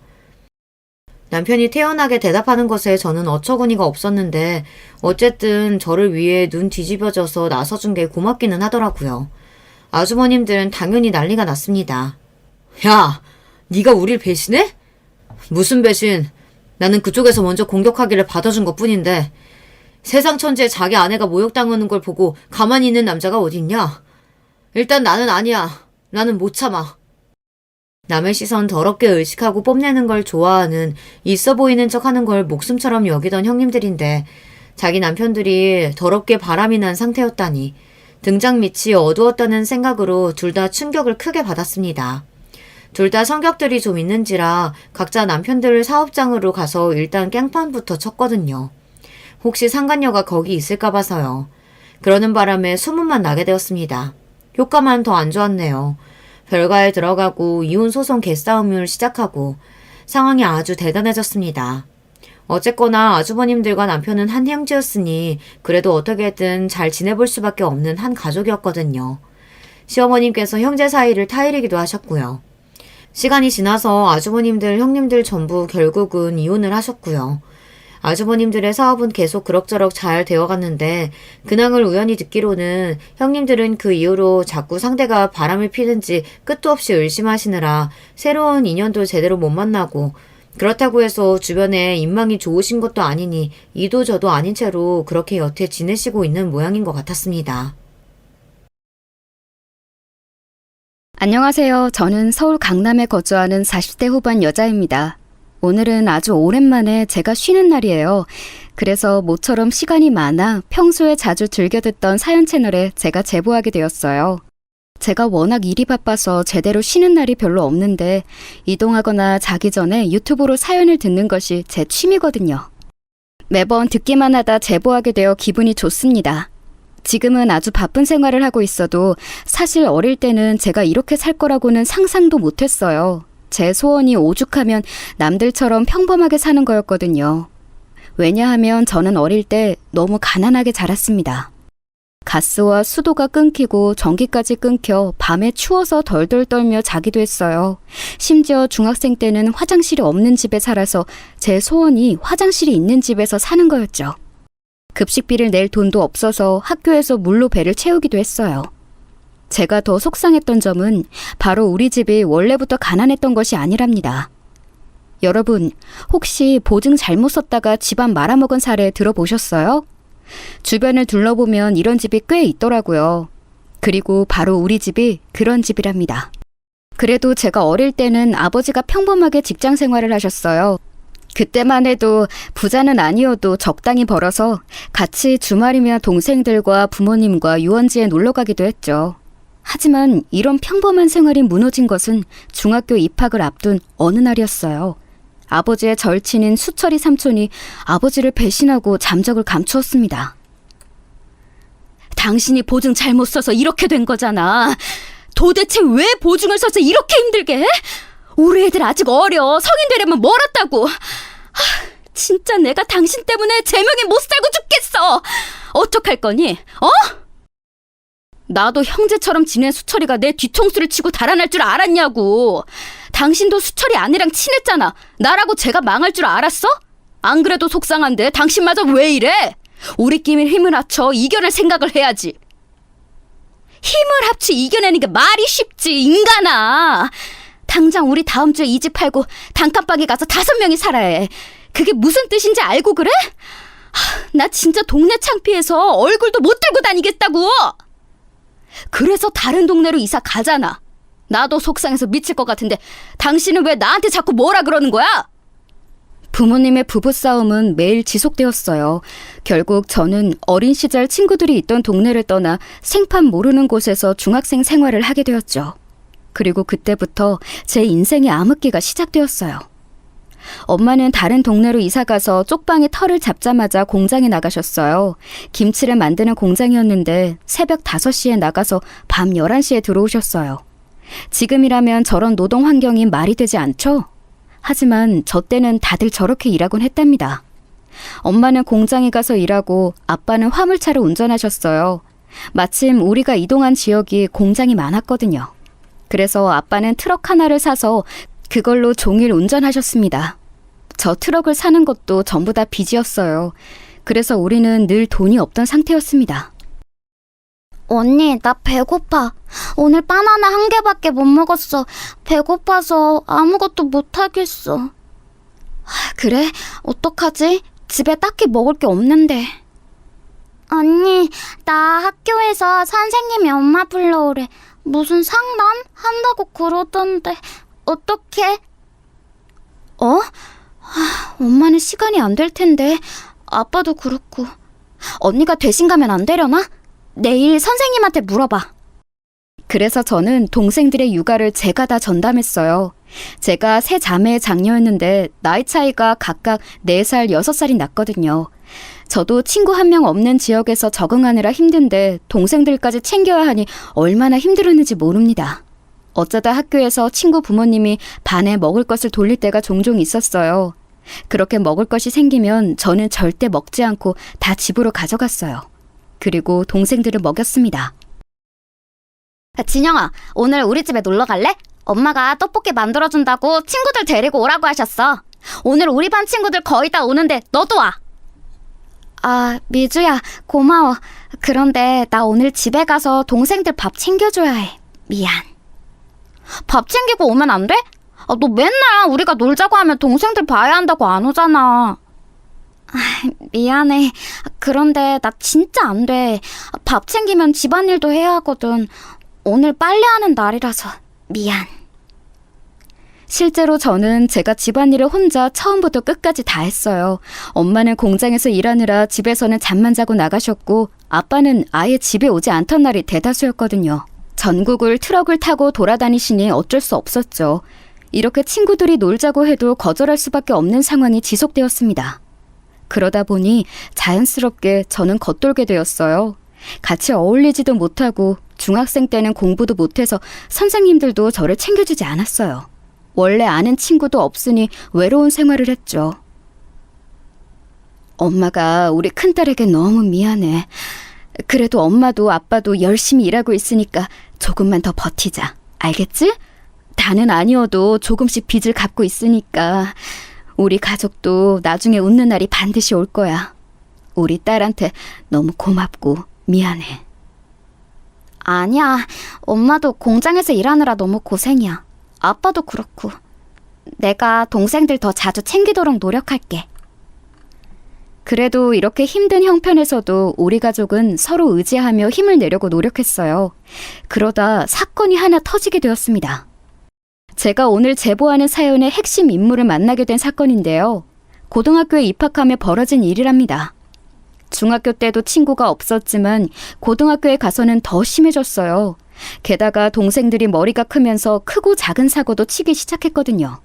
남편이 태연하게 대답하는 것에 저는 어처구니가 없었는데 어쨌든 저를 위해 눈 뒤집어져서 나서준 게 고맙기는 하더라고요. 아주머님들은 당연히 난리가 났습니다. 야, 네가 우릴 배신해? 무슨 배신? 나는 그쪽에서 먼저 공격하기를 받아준 것뿐인데 세상 천지에 자기 아내가 모욕당하는 걸 보고 가만히 있는 남자가 어딨냐? 일단 나는 아니야. 나는 못 참아. 남의 시선 더럽게 의식하고 뽐내는 걸 좋아하는, 있어 보이는 척 하는 걸 목숨처럼 여기던 형님들인데 자기 남편들이 더럽게 바람이 난 상태였다니 등장 밑이 어두웠다는 생각으로 둘 다 충격을 크게 받았습니다. 둘 다 성격들이 좀 있는지라 각자 남편들 사업장으로 가서 일단 깽판부터 쳤거든요. 혹시 상간녀가 거기 있을까 봐서요. 그러는 바람에 소문만 나게 되었습니다. 효과만 더 안 좋았네요. 별가에 들어가고 이혼 소송 개싸움을 시작하고 상황이 아주 대단해졌습니다. 어쨌거나 아주버님들과 남편은 한 형제였으니 그래도 어떻게든 잘 지내볼 수밖에 없는 한 가족이었거든요. 시어머님께서 형제 사이를 타이르기도 하셨고요. 시간이 지나서 아주버님들, 형님들 전부 결국은 이혼을 하셨고요. 아주버님들의 사업은 계속 그럭저럭 잘 되어갔는데 근황을 우연히 듣기로는 형님들은 그 이후로 자꾸 상대가 바람을 피는지 끝도 없이 의심하시느라 새로운 인연도 제대로 못 만나고 그렇다고 해서 주변에 인망이 좋으신 것도 아니니 이도 저도 아닌 채로 그렇게 여태 지내시고 있는 모양인 것 같았습니다. 안녕하세요. 저는 서울 강남에 거주하는 40대 후반 여자입니다. 오늘은 아주 오랜만에 제가 쉬는 날이에요. 그래서 모처럼 시간이 많아 평소에 자주 즐겨 듣던 사연 채널에 제가 제보하게 되었어요. 제가 워낙 일이 바빠서 제대로 쉬는 날이 별로 없는데 이동하거나 자기 전에 유튜브로 사연을 듣는 것이 제 취미거든요. 매번 듣기만 하다 제보하게 되어 기분이 좋습니다. 지금은 아주 바쁜 생활을 하고 있어도 사실 어릴 때는 제가 이렇게 살 거라고는 상상도 못했어요. 제 소원이 오죽하면 남들처럼 평범하게 사는 거였거든요. 왜냐하면 저는 어릴 때 너무 가난하게 자랐습니다. 가스와 수도가 끊기고 전기까지 끊겨 밤에 추워서 덜덜 떨며 자기도 했어요. 심지어 중학생 때는 화장실이 없는 집에 살아서 제 소원이 화장실이 있는 집에서 사는 거였죠. 급식비를 낼 돈도 없어서 학교에서 물로 배를 채우기도 했어요. 제가 더 속상했던 점은 바로 우리 집이 원래부터 가난했던 것이 아니랍니다. 여러분, 혹시 보증 잘못 썼다가 집안 말아먹은 사례 들어보셨어요? 주변을 둘러보면 이런 집이 꽤 있더라고요. 그리고 바로 우리 집이 그런 집이랍니다. 그래도 제가 어릴 때는 아버지가 평범하게 직장 생활을 하셨어요. 그때만 해도 부자는 아니어도 적당히 벌어서 같이 주말이면 동생들과 부모님과 유원지에 놀러 가기도 했죠. 하지만 이런 평범한 생활이 무너진 것은 중학교 입학을 앞둔 어느 날이었어요. 아버지의 절친인 수철이 삼촌이 아버지를 배신하고 잠적을 감추었습니다. 당신이 보증 잘못 써서 이렇게 된 거잖아. 도대체 왜 보증을 써서 이렇게 힘들게 해? 우리 애들 아직 어려. 성인 되려면 멀었다고. 진짜 내가 당신 때문에 제명에 못 살고 죽겠어. 어떡할 거니? 나도 형제처럼 지낸 수철이가 내 뒤통수를 치고 달아날 줄 알았냐고. 당신도 수철이 아내랑 친했잖아. 나라고 제가 망할 줄 알았어? 안 그래도 속상한데 당신마저 왜 이래? 우리끼리 힘을 합쳐 이겨낼 생각을 해야지. 힘을 합쳐 이겨내는 게 말이 쉽지, 인간아. 당장 우리 다음 주에 이 집 팔고 단칸방에 가서 5명이 살아야 해. 그게 무슨 뜻인지 알고 그래? 나 진짜 동네 창피해서 얼굴도 못 들고 다니겠다고. 그래서 다른 동네로 이사 가잖아. 나도 속상해서 미칠 것 같은데 당신은 왜 나한테 자꾸 뭐라 그러는 거야? 부모님의 부부싸움은 매일 지속되었어요. 결국 저는 어린 시절 친구들이 있던 동네를 떠나 생판 모르는 곳에서 중학생 생활을 하게 되었죠. 그리고 그때부터 제 인생의 암흑기가 시작되었어요. 엄마는 다른 동네로 이사가서 쪽방에 털을 잡자마자 공장에 나가셨어요. 김치를 만드는 공장이었는데 새벽 5시에 나가서 밤 11시에 들어오셨어요. 지금이라면 저런 노동 환경이 말이 되지 않죠? 하지만 저 때는 다들 저렇게 일하곤 했답니다. 엄마는 공장에 가서 일하고 아빠는 화물차를 운전하셨어요. 마침 우리가 이동한 지역이 공장이 많았거든요. 그래서 아빠는 트럭 하나를 사서 그걸로 종일 운전하셨습니다. 저 트럭을 사는 것도 전부 다 빚이었어요. 그래서 우리는 늘 돈이 없던 상태였습니다. 언니, 나 배고파. 오늘 바나나 1개밖에 못 먹었어. 배고파서 아무것도 못 하겠어. 그래? 어떡하지? 집에 딱히 먹을 게 없는데. 언니, 나 학교에서 선생님이 엄마 불러오래. 무슨 상담? 한다고 그러던데. 어떡해? 엄마는 시간이 안 될 텐데. 아빠도 그렇고. 언니가 대신 가면 안 되려나? 내일 선생님한테 물어봐. 그래서 저는 동생들의 육아를 제가 다 전담했어요. 제가 세 자매의 장녀였는데 나이 차이가 각각 4살, 6살이 났거든요. 저도 친구 한 명 없는 지역에서 적응하느라 힘든데 동생들까지 챙겨야 하니 얼마나 힘들었는지 모릅니다. 어쩌다 학교에서 친구 부모님이 반에 먹을 것을 돌릴 때가 종종 있었어요. 그렇게 먹을 것이 생기면 저는 절대 먹지 않고 다 집으로 가져갔어요. 그리고 동생들을 먹였습니다. 진영아, 오늘 우리 집에 놀러 갈래? 엄마가 떡볶이 만들어준다고 친구들 데리고 오라고 하셨어. 오늘 우리 반 친구들 거의 다 오는데 너도 와. 아, 미주야, 고마워. 그런데 나 오늘 집에 가서 동생들 밥 챙겨줘야 해. 미안. 밥 챙기고 오면 안 돼? 너 맨날 우리가 놀자고 하면 동생들 봐야 한다고 안 오잖아. 미안해. 그런데 나 진짜 안 돼. 밥 챙기면 집안일도 해야 하거든. 오늘 빨래하는 날이라서 미안. 실제로 저는 제가 집안일을 혼자 처음부터 끝까지 다 했어요. 엄마는 공장에서 일하느라 집에서는 잠만 자고 나가셨고 아빠는 아예 집에 오지 않던 날이 대다수였거든요. 전국을 트럭을 타고 돌아다니시니 어쩔 수 없었죠. 이렇게 친구들이 놀자고 해도 거절할 수밖에 없는 상황이 지속되었습니다. 그러다 보니 자연스럽게 저는 겉돌게 되었어요. 같이 어울리지도 못하고 중학생 때는 공부도 못해서 선생님들도 저를 챙겨주지 않았어요. 원래 아는 친구도 없으니 외로운 생활을 했죠. 엄마가 우리 큰딸에게 너무 미안해. 그래도 엄마도 아빠도 열심히 일하고 있으니까 조금만 더 버티자. 알겠지? 다는 아니어도 조금씩 빚을 갚고 있으니까 우리 가족도 나중에 웃는 날이 반드시 올 거야. 우리 딸한테 너무 고맙고 미안해. 아니야. 엄마도 공장에서 일하느라 너무 고생이야. 아빠도 그렇고. 내가 동생들 더 자주 챙기도록 노력할게. 그래도 이렇게 힘든 형편에서도 우리 가족은 서로 의지하며 힘을 내려고 노력했어요. 그러다 사건이 하나 터지게 되었습니다. 제가 오늘 제보하는 사연의 핵심 인물을 만나게 된 사건인데요. 고등학교에 입학하며 벌어진 일이랍니다. 중학교 때도 친구가 없었지만 고등학교에 가서는 더 심해졌어요. 게다가 동생들이 머리가 크면서 크고 작은 사고도 치기 시작했거든요.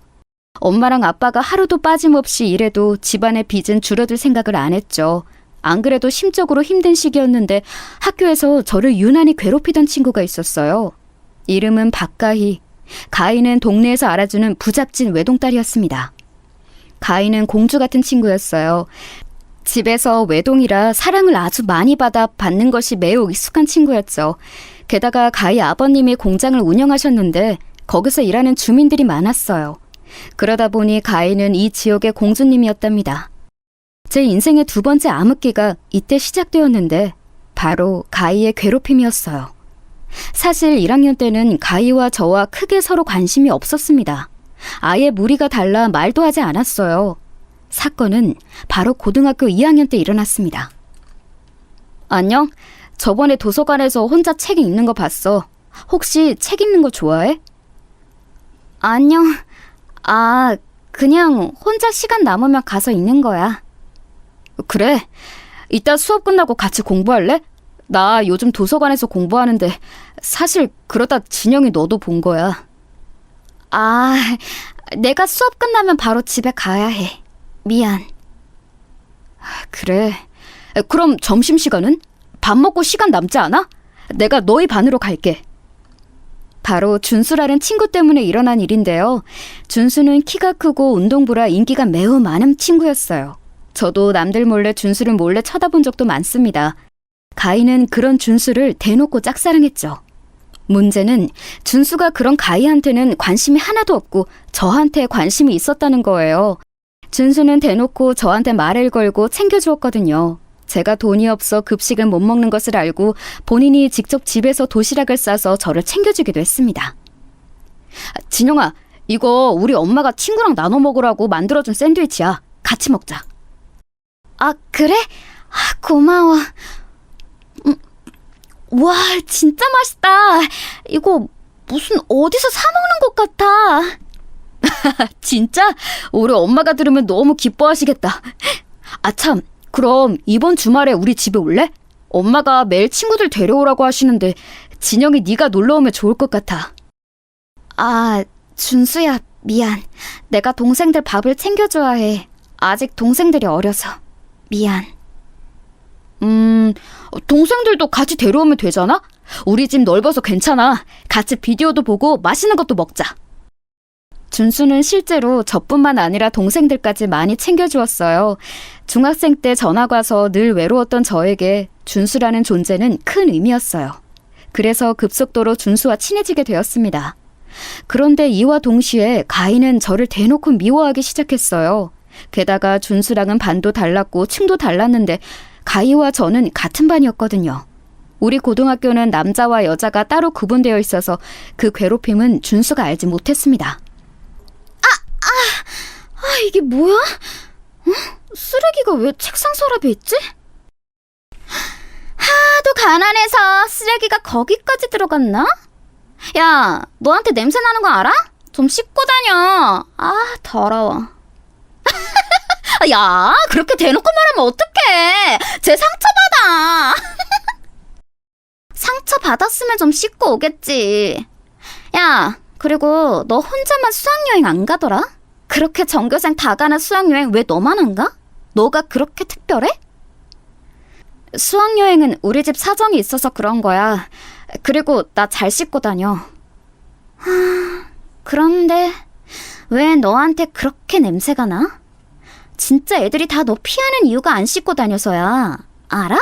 엄마랑 아빠가 하루도 빠짐없이 일해도 집안의 빚은 줄어들 생각을 안 했죠. 안 그래도 심적으로 힘든 시기였는데 학교에서 저를 유난히 괴롭히던 친구가 있었어요. 이름은 박가희. 가희는 동네에서 알아주는 부잣집 외동딸이었습니다. 가희는 공주 같은 친구였어요. 집에서 외동이라 사랑을 아주 많이 받는 것이 매우 익숙한 친구였죠. 게다가 가희 아버님이 공장을 운영하셨는데 거기서 일하는 주민들이 많았어요. 그러다 보니 가희는 이 지역의 공주님이었답니다. 제 인생의 2번째 암흑기가 이때 시작되었는데 바로 가희의 괴롭힘이었어요. 사실 1학년 때는 가희와 저와 크게 서로 관심이 없었습니다. 아예 무리가 달라 말도 하지 않았어요. 사건은 바로 고등학교 2학년 때 일어났습니다. 안녕? 저번에 도서관에서 혼자 책 읽는 거 봤어. 혹시 책 읽는 거 좋아해? 안녕. 그냥 혼자 시간 남으면 가서 읽는 거야. 그래. 이따 수업 끝나고 같이 공부할래? 나 요즘 도서관에서 공부하는데 사실 그러다 진영이 너도 본 거야. 내가 수업 끝나면 바로 집에 가야 해. 미안. 그래. 그럼 점심시간은? 밥 먹고 시간 남지 않아? 내가 너희 반으로 갈게. 바로 준수라는 친구 때문에 일어난 일인데요. 준수는 키가 크고 운동부라 인기가 매우 많은 친구였어요. 저도 남들 몰래 준수를 몰래 쳐다본 적도 많습니다. 가희는 그런 준수를 대놓고 짝사랑했죠. 문제는 준수가 그런 가희한테는 관심이 하나도 없고 저한테 관심이 있었다는 거예요. 준수는 대놓고 저한테 말을 걸고 챙겨주었거든요. 제가 돈이 없어 급식을 못 먹는 것을 알고 본인이 직접 집에서 도시락을 싸서 저를 챙겨주기도 했습니다. 진영아, 이거 우리 엄마가 친구랑 나눠 먹으라고 만들어준 샌드위치야. 같이 먹자. 그래? 고마워. 와, 진짜 맛있다. 이거 무슨 어디서 사 먹는 것 같아. 진짜? 우리 엄마가 들으면 너무 기뻐하시겠다. 아, 참. 그럼 이번 주말에 우리 집에 올래? 엄마가 매일 친구들 데려오라고 하시는데 진영이 네가 놀러 오면 좋을 것 같아. 아, 준수야, 미안. 내가 동생들 밥을 챙겨줘야 해. 아직 동생들이 어려서. 미안. 동생들도 같이 데려오면 되잖아? 우리 집 넓어서 괜찮아. 같이 비디오도 보고 맛있는 것도 먹자. 준수는 실제로 저뿐만 아니라 동생들까지 많이 챙겨주었어요. 중학생 때 전학 와서 늘 외로웠던 저에게 준수라는 존재는 큰 의미였어요. 그래서 급속도로 준수와 친해지게 되었습니다. 그런데 이와 동시에 가인은 저를 대놓고 미워하기 시작했어요. 게다가 준수랑은 반도 달랐고 층도 달랐는데 가희와 저는 같은 반이었거든요. 우리 고등학교는 남자와 여자가 따로 구분되어 있어서 그 괴롭힘은 준수가 알지 못했습니다. 이게 뭐야? 쓰레기가 왜 책상 서랍에 있지? 하도 가난해서 쓰레기가 거기까지 들어갔나? 야, 너한테 냄새 나는 거 알아? 좀 씻고 다녀. 아, 더러워. 야, 그렇게 대놓고 말하면 어떡해. 쟤 상처받아. 상처 받았으면 좀 씻고 오겠지. 야, 그리고 너 혼자만 수학여행 안 가더라? 그렇게 전교생 다 가는 수학여행 왜 너만 안 가? 너가 그렇게 특별해? 수학여행은 우리 집 사정이 있어서 그런 거야. 그리고 나 잘 씻고 다녀. 그런데 왜 너한테 그렇게 냄새가 나? 진짜 애들이 다 너 피하는 이유가 안 씻고 다녀서야. 알아?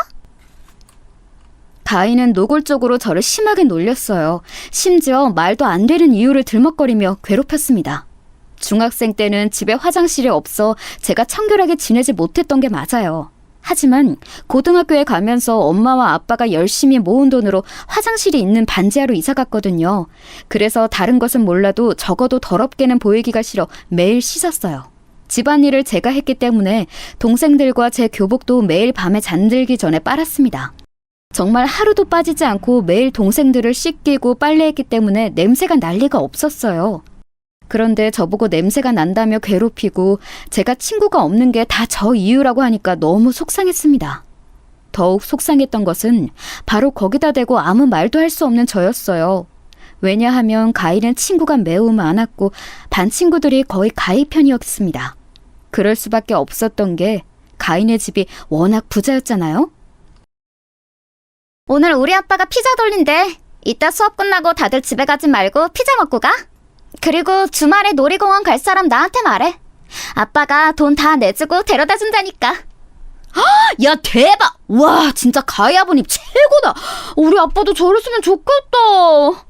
가인은 노골적으로 저를 심하게 놀렸어요. 심지어 말도 안 되는 이유를 들먹거리며 괴롭혔습니다. 중학생 때는 집에 화장실이 없어 제가 청결하게 지내지 못했던 게 맞아요. 하지만 고등학교에 가면서 엄마와 아빠가 열심히 모은 돈으로 화장실이 있는 반지하로 이사 갔거든요. 그래서 다른 것은 몰라도 적어도 더럽게는 보이기가 싫어 매일 씻었어요. 집안일을 제가 했기 때문에 동생들과 제 교복도 매일 밤에 잠들기 전에 빨았습니다. 정말 하루도 빠지지 않고 매일 동생들을 씻기고 빨래했기 때문에 냄새가 날 리가 없었어요. 그런데 저보고 냄새가 난다며 괴롭히고 제가 친구가 없는 게 다 저 이유라고 하니까 너무 속상했습니다. 더욱 속상했던 것은 바로 거기다 대고 아무 말도 할 수 없는 저였어요. 왜냐하면 가희는 친구가 매우 많았고 반 친구들이 거의 가희 편이었습니다. 그럴 수밖에 없었던 게 가희네 집이 워낙 부자였잖아요. 오늘 우리 아빠가 피자 돌린대. 이따 수업 끝나고 다들 집에 가지 말고 피자 먹고 가. 그리고 주말에 놀이공원 갈 사람 나한테 말해. 아빠가 돈 다 내주고 데려다 준다니까. 야, 대박! 와, 진짜 가희 아버님 최고다! 우리 아빠도 저랬으면 좋겠다.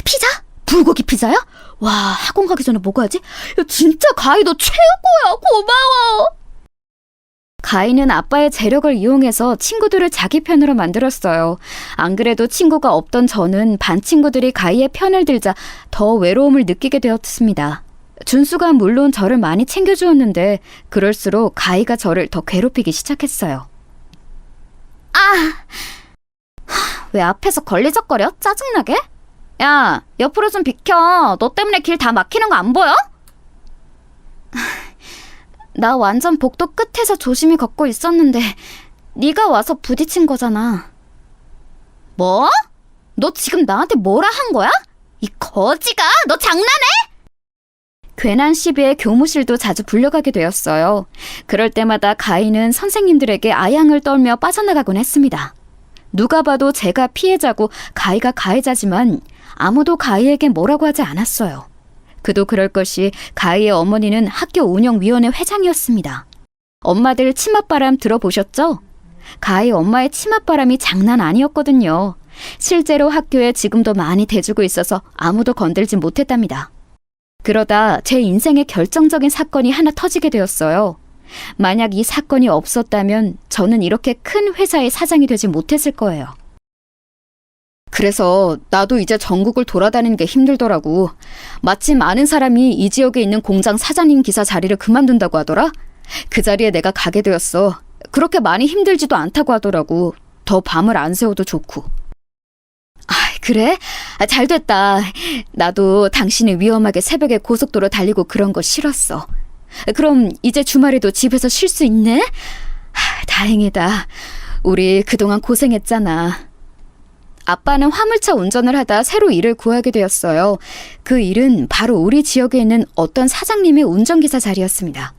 피자? 불고기 피자야? 와, 학원 가기 전에 먹어야지. 야, 진짜 가희 너 최고야. 고마워. 가희는 아빠의 재력을 이용해서 친구들을 자기 편으로 만들었어요. 안 그래도 친구가 없던 저는 반 친구들이 가희의 편을 들자 더 외로움을 느끼게 되었습니다. 준수가 물론 저를 많이 챙겨주었는데 그럴수록 가희가 저를 더 괴롭히기 시작했어요. 왜 앞에서 걸리적거려? 짜증나게? 야, 옆으로 좀 비켜. 너 때문에 길 다 막히는 거 안 보여? 나 완전 복도 끝에서 조심히 걷고 있었는데 네가 와서 부딪힌 거잖아. 뭐? 너 지금 나한테 뭐라 한 거야? 이 거지가? 너 장난해? 괜한 시비에 교무실도 자주 불려가게 되었어요. 그럴 때마다 가희는 선생님들에게 아양을 떨며 빠져나가곤 했습니다. 누가 봐도 제가 피해자고 가희가 가해자지만 아무도 가희에게 뭐라고 하지 않았어요. 그도 그럴 것이 가희의 어머니는 학교 운영위원회 회장이었습니다. 엄마들 치맛바람 들어보셨죠? 가희 엄마의 치맛바람이 장난 아니었거든요. 실제로 학교에 지금도 많이 대주고 있어서 아무도 건들지 못했답니다. 그러다 제 인생의 결정적인 사건이 하나 터지게 되었어요. 만약 이 사건이 없었다면 저는 이렇게 큰 회사의 사장이 되지 못했을 거예요. 그래서 나도 이제 전국을 돌아다니는 게 힘들더라고. 마침 아는 사람이 이 지역에 있는 공장 사장님 기사 자리를 그만둔다고 하더라. 그 자리에 내가 가게 되었어. 그렇게 많이 힘들지도 않다고 하더라고. 더 밤을 안 새워도 좋고. 아, 그래? 잘 됐다. 나도 당신이 위험하게 새벽에 고속도로 달리고 그런 거 싫었어. 그럼 이제 주말에도 집에서 쉴 수 있네? 다행이다. 우리 그동안 고생했잖아. 아빠는 화물차 운전을 하다 새로 일을 구하게 되었어요. 그 일은 바로 우리 지역에 있는 어떤 사장님의 운전기사 자리였습니다.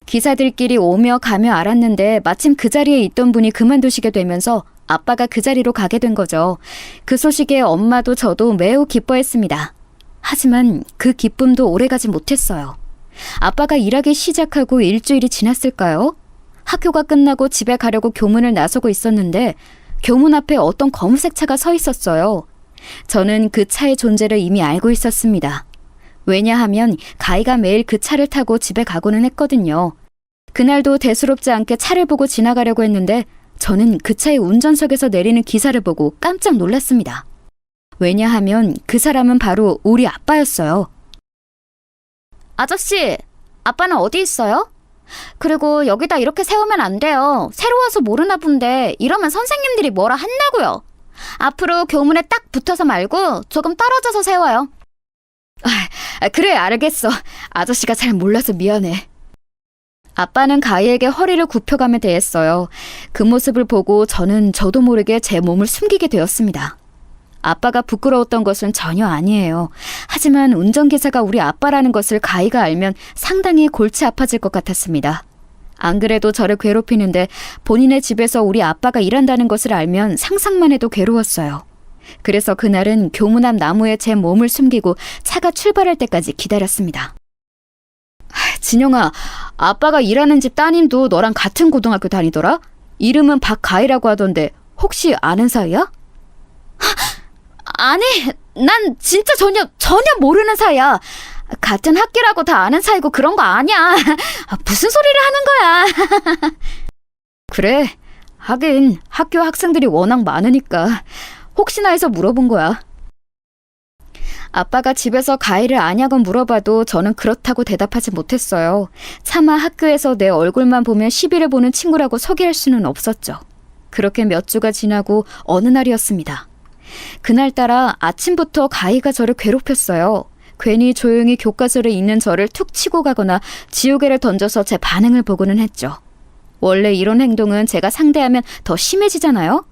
기사들끼리 오며 가며 알았는데 마침 그 자리에 있던 분이 그만두시게 되면서 아빠가 그 자리로 가게 된 거죠. 그 소식에 엄마도 저도 매우 기뻐했습니다. 하지만 그 기쁨도 오래가지 못했어요. 아빠가 일하기 시작하고 일주일이 지났을까요? 학교가 끝나고 집에 가려고 교문을 나서고 있었는데 교문 앞에 어떤 검은색 차가 서 있었어요. 저는 그 차의 존재를 이미 알고 있었습니다. 왜냐하면 가희가 매일 그 차를 타고 집에 가고는 했거든요. 그날도 대수롭지 않게 차를 보고 지나가려고 했는데 저는 그 차의 운전석에서 내리는 기사를 보고 깜짝 놀랐습니다. 왜냐하면 그 사람은 바로 우리 아빠였어요. 아저씨, 아빠는 어디 있어요? 그리고 여기다 이렇게 세우면 안 돼요. 새로 와서 모르나 본데 이러면 선생님들이 뭐라 한다고요. 앞으로 교문에 딱 붙어서 말고 조금 떨어져서 세워요. 그래, 알겠어. 아저씨가 잘 몰라서 미안해. 아빠는 가희에게 허리를 굽혀가며 대했어요. 그 모습을 보고 저는 저도 모르게 제 몸을 숨기게 되었습니다. 아빠가 부끄러웠던 것은 전혀 아니에요. 하지만 운전기사가 우리 아빠라는 것을 가희가 알면 상당히 골치 아파질 것 같았습니다. 안 그래도 저를 괴롭히는데 본인의 집에서 우리 아빠가 일한다는 것을 알면 상상만 해도 괴로웠어요. 그래서 그날은 교문 앞 나무에 제 몸을 숨기고 차가 출발할 때까지 기다렸습니다. 진영아, 아빠가 일하는 집 따님도 너랑 같은 고등학교 다니더라? 이름은 박가희라고 하던데 혹시 아는 사이야? 아니, 난 진짜 전혀 모르는 사이야. 같은 학기라고 다 아는 사이고 그런 거 아니야. 무슨 소리를 하는 거야. 그래, 하긴 학교 학생들이 워낙 많으니까 혹시나 해서 물어본 거야. 아빠가 집에서 가희를 아냐고 물어봐도 저는 그렇다고 대답하지 못했어요. 차마 학교에서 내 얼굴만 보면 시비를 보는 친구라고 소개할 수는 없었죠. 그렇게 몇 주가 지나고 어느 날이었습니다. 그날따라 아침부터 가희가 저를 괴롭혔어요. 괜히 조용히 교과서를 읽는 저를 툭 치고 가거나 지우개를 던져서 제 반응을 보고는 했죠. 원래 이런 행동은 제가 상대하면 더 심해지잖아요?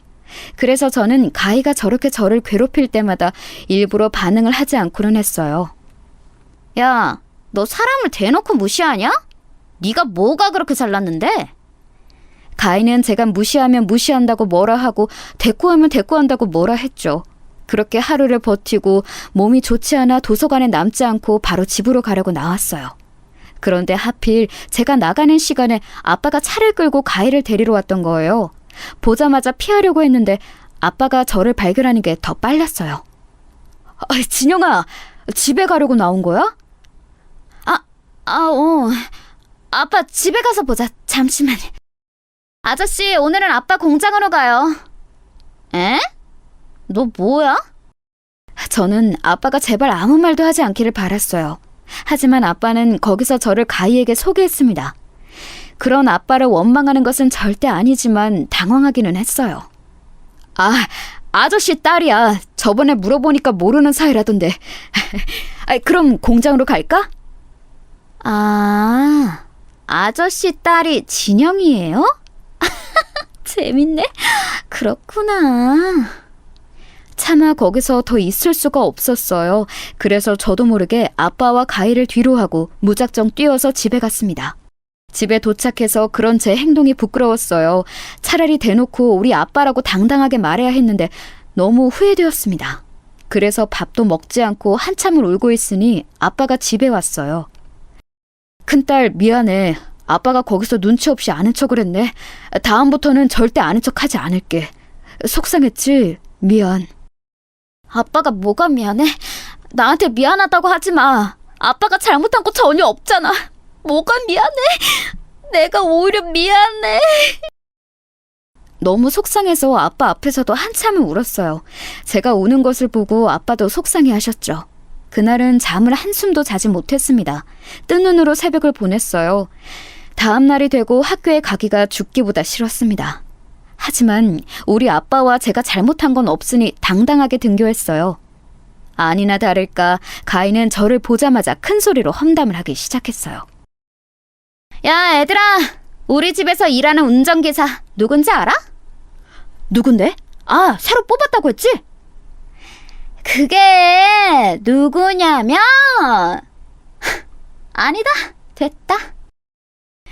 그래서 저는 가희가 저렇게 저를 괴롭힐 때마다 일부러 반응을 하지 않고는 했어요. 야, 너 사람을 대놓고 무시하냐? 네가 뭐가 그렇게 잘났는데? 가희는 제가 무시하면 무시한다고 뭐라 하고 대꾸하면 대꾸한다고 뭐라 했죠. 그렇게 하루를 버티고 몸이 좋지 않아 도서관에 남지 않고 바로 집으로 가려고 나왔어요. 그런데 하필 제가 나가는 시간에 아빠가 차를 끌고 가희를 데리러 왔던 거예요. 보자마자 피하려고 했는데 아빠가 저를 발견하는 게 더 빨랐어요. 진영아, 집에 가려고 나온 거야? 아빠 집에 가서 보자. 잠시만. 아저씨, 오늘은 아빠 공장으로 가요. 에? 너 뭐야? 저는 아빠가 제발 아무 말도 하지 않기를 바랐어요. 하지만 아빠는 거기서 저를 가희에게 소개했습니다. 그런 아빠를 원망하는 것은 절대 아니지만 당황하기는 했어요. 아저씨 딸이야. 저번에 물어보니까 모르는 사이라던데. 그럼 공장으로 갈까? 아저씨 딸이 진영이에요? 재밌네. 그렇구나. 차마 거기서 더 있을 수가 없었어요. 그래서 저도 모르게 아빠와 가희를 뒤로 하고 무작정 뛰어서 집에 갔습니다. 집에 도착해서 그런 제 행동이 부끄러웠어요. 차라리 대놓고 우리 아빠라고 당당하게 말해야 했는데 너무 후회되었습니다. 그래서 밥도 먹지 않고 한참을 울고 있으니 아빠가 집에 왔어요. 큰딸 미안해. 아빠가 거기서 눈치 없이 아는 척을 했네. 다음부터는 절대 아는 척 하지 않을게. 속상했지? 미안. 아빠가 뭐가 미안해? 나한테 미안하다고 하지 마. 아빠가 잘못한 거 전혀 없잖아. 뭐가 미안해? 내가 오히려 미안해. 너무 속상해서 아빠 앞에서도 한참을 울었어요. 제가 우는 것을 보고 아빠도 속상해 하셨죠. 그날은 잠을 한숨도 자지 못했습니다. 뜬 눈으로 새벽을 보냈어요. 다음 날이 되고 학교에 가기가 죽기보다 싫었습니다. 하지만 우리 아빠와 제가 잘못한 건 없으니 당당하게 등교했어요. 아니나 다를까 가인은 저를 보자마자 큰 소리로 험담을 하기 시작했어요. 야, 얘들아. 우리 집에서 일하는 운전기사 누군지 알아? 누군데? 아, 새로 뽑았다고 했지? 그게 누구냐면 아니다. 됐다.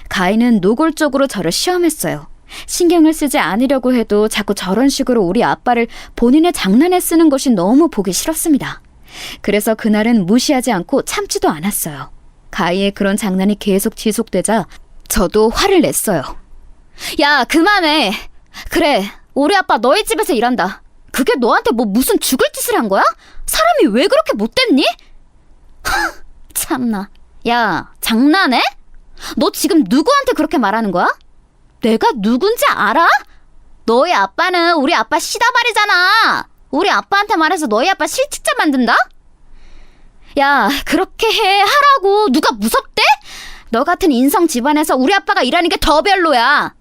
가인은 노골적으로 저를 시험했어요. 신경을 쓰지 않으려고 해도 자꾸 저런 식으로 우리 아빠를 본인의 장난에 쓰는 것이 너무 보기 싫었습니다. 그래서 그날은 무시하지 않고 참지도 않았어요. 가희의 그런 장난이 계속 지속되자 저도 화를 냈어요. 야, 그만해. 그래, 우리 아빠 너희 집에서 일한다. 그게 너한테 뭐 무슨 죽을 짓을 한 거야? 사람이 왜 그렇게 못됐니? 참나. 야, 장난해? 너 지금 누구한테 그렇게 말하는 거야? 내가 누군지 알아? 너희 아빠는 우리 아빠 시다발이잖아. 우리 아빠한테 말해서 너희 아빠 실직자 만든다? 야, 그렇게 하라고. 누가 무섭대? 너 같은 인성 집안에서 우리 아빠가 일하는 게 더 별로야.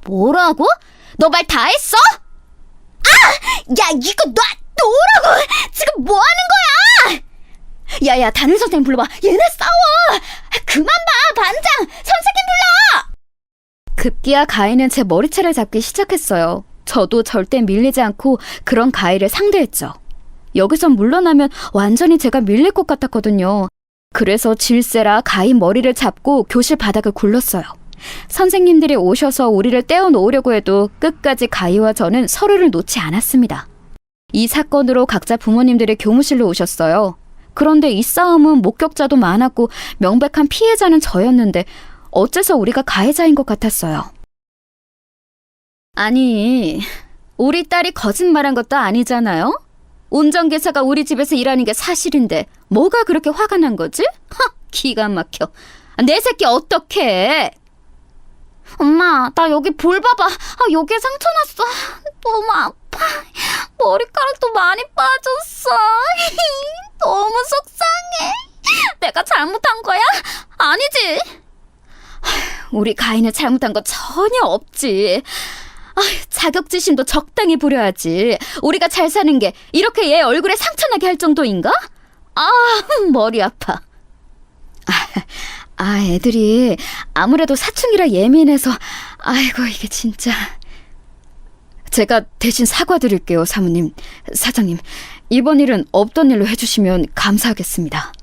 뭐라고? 너 말 다 했어? 아! 야, 이거 놔놓으라고! 지금 뭐 하는 거야? 야야, 담임 선생님 불러봐. 얘네 싸워. 그만 봐, 반장. 선생님 불러. 급기야 가희는 제 머리채를 잡기 시작했어요. 저도 절대 밀리지 않고 그런 가희를 상대했죠. 여기서 물러나면 완전히 제가 밀릴 것 같았거든요. 그래서 질세라 가희 머리를 잡고 교실 바닥을 굴렀어요. 선생님들이 오셔서 우리를 떼어놓으려고 해도 끝까지 가희와 저는 서로를 놓지 않았습니다. 이 사건으로 각자 부모님들이 교무실로 오셨어요. 그런데 이 싸움은 목격자도 많았고 명백한 피해자는 저였는데 어째서 우리가 가해자인 것 같았어요. 아니, 우리 딸이 거짓말한 것도 아니잖아요? 운전기사가 우리 집에서 일하는 게 사실인데 뭐가 그렇게 화가 난 거지? 기가 막혀. 내 새끼 어떡해? 엄마, 나 여기 볼 봐봐. 여기에 상처 났어. 너무 아파. 머리카락도 많이 빠졌어. 너무 속상해. 내가 잘못한 거야? 아니지? 우리 가인은 잘못한 거 전혀 없지. 자격지심도 적당히 부려야지. 우리가 잘 사는 게 이렇게 얘 얼굴에 상처나게 할 정도인가? 머리 아파. 애들이 아무래도 사춘기라 예민해서. 아이고, 이게 진짜. 제가 대신 사과드릴게요, 사모님. 사장님, 이번 일은 없던 일로 해주시면 감사하겠습니다.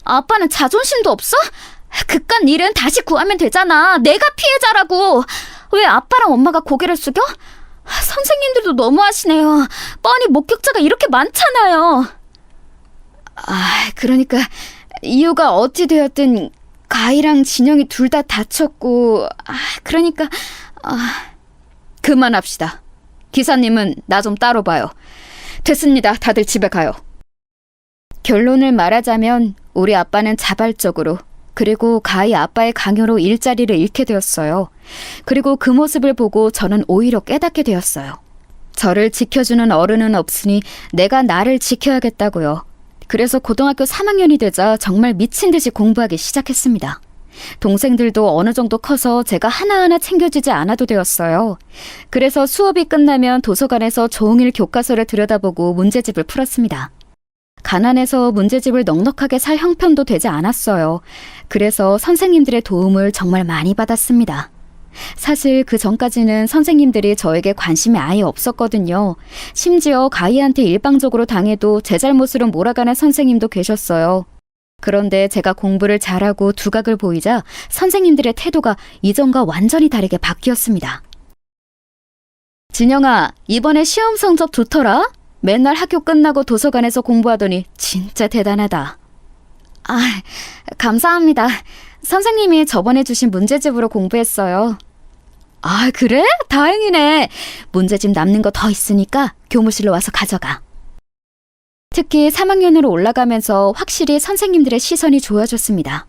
아빠는 자존심도 없어? 그깟 일은 다시 구하면 되잖아. 내가 피해자라고. 왜 아빠랑 엄마가 고개를 숙여? 선생님들도 너무하시네요. 뻔히 목격자가 이렇게 많잖아요. 그러니까 이유가 어찌 되었든 가희랑 진영이 둘 다 다쳤고, 그러니까 그만합시다. 기사님은 나 좀 따로 봐요. 됐습니다. 다들 집에 가요. 결론을 말하자면 우리 아빠는 자발적으로, 그리고 가희 아빠의 강요로 일자리를 잃게 되었어요. 그리고 그 모습을 보고 저는 오히려 깨닫게 되었어요. 저를 지켜주는 어른은 없으니 내가 나를 지켜야겠다고요. 그래서 고등학교 3학년이 되자 정말 미친 듯이 공부하기 시작했습니다. 동생들도 어느 정도 커서 제가 하나하나 챙겨주지 않아도 되었어요. 그래서 수업이 끝나면 도서관에서 종일 교과서를 들여다보고 문제집을 풀었습니다. 가난해서 문제집을 넉넉하게 살 형편도 되지 않았어요. 그래서 선생님들의 도움을 정말 많이 받았습니다. 사실 그 전까지는 선생님들이 저에게 관심이 아예 없었거든요. 심지어 가희한테 일방적으로 당해도 제 잘못으로 몰아가는 선생님도 계셨어요. 그런데 제가 공부를 잘하고 두각을 보이자 선생님들의 태도가 이전과 완전히 다르게 바뀌었습니다. 진영아, 이번에 시험 성적 좋더라? 맨날 학교 끝나고 도서관에서 공부하더니 진짜 대단하다. 감사합니다. 선생님이 저번에 주신 문제집으로 공부했어요. 그래? 다행이네. 문제집 남는 거 더 있으니까 교무실로 와서 가져가. 특히 3학년으로 올라가면서 확실히 선생님들의 시선이 좋아졌습니다.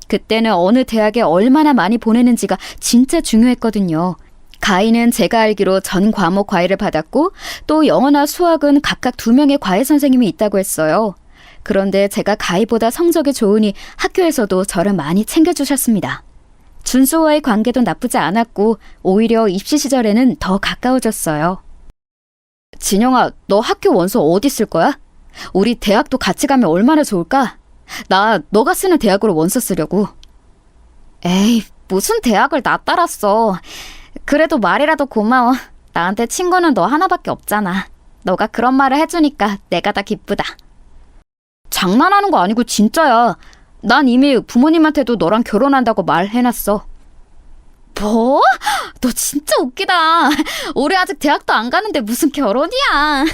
그때는 어느 대학에 얼마나 많이 보내는지가 진짜 중요했거든요. 가희는 제가 알기로 전 과목 과외를 받았고 또 영어나 수학은 각각 2명의 과외 선생님이 있다고 했어요. 그런데 제가 가희보다 성적이 좋으니 학교에서도 저를 많이 챙겨주셨습니다. 준수와의 관계도 나쁘지 않았고 오히려 입시 시절에는 더 가까워졌어요. 진영아, 너 학교 원서 어디 쓸 거야? 우리 대학도 같이 가면 얼마나 좋을까? 나 너가 쓰는 대학으로 원서 쓰려고. 에이, 무슨 대학을 나 따랐어. 그래도 말이라도 고마워. 나한테 친구는 너 하나밖에 없잖아. 너가 그런 말을 해주니까 내가 다 기쁘다. 장난하는 거 아니고 진짜야. 난 이미 부모님한테도 너랑 결혼한다고 말해놨어. 뭐? 너 진짜 웃기다. 우리 아직 대학도 안 가는데 무슨 결혼이야.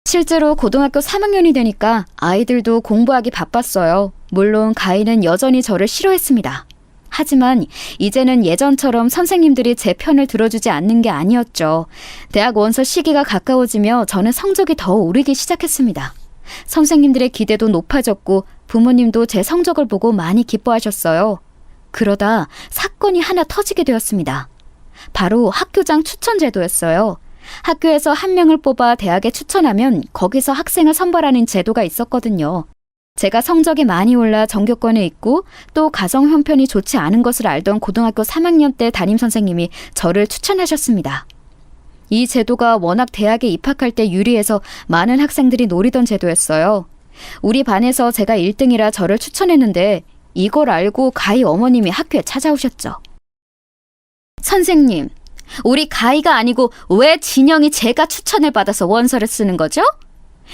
실제로 고등학교 3학년이 되니까 아이들도 공부하기 바빴어요. 물론 가인은 여전히 저를 싫어했습니다. 하지만 이제는 예전처럼 선생님들이 제 편을 들어주지 않는 게 아니었죠. 대학 원서 시기가 가까워지며 저는 성적이 더 오르기 시작했습니다. 선생님들의 기대도 높아졌고 부모님도 제 성적을 보고 많이 기뻐하셨어요. 그러다 사건이 하나 터지게 되었습니다. 바로 학교장 추천 제도였어요. 학교에서 한 명을 뽑아 대학에 추천하면 거기서 학생을 선발하는 제도가 있었거든요. 제가 성적이 많이 올라 전교권에 있고 또 가정 형편이 좋지 않은 것을 알던 고등학교 3학년 때 담임선생님이 저를 추천하셨습니다. 이 제도가 워낙 대학에 입학할 때 유리해서 많은 학생들이 노리던 제도였어요. 우리 반에서 제가 1등이라 저를 추천했는데 이걸 알고 가희 어머님이 학교에 찾아오셨죠. 선생님, 우리 가희가 아니고 왜 진영이 제가 추천을 받아서 원서를 쓰는 거죠?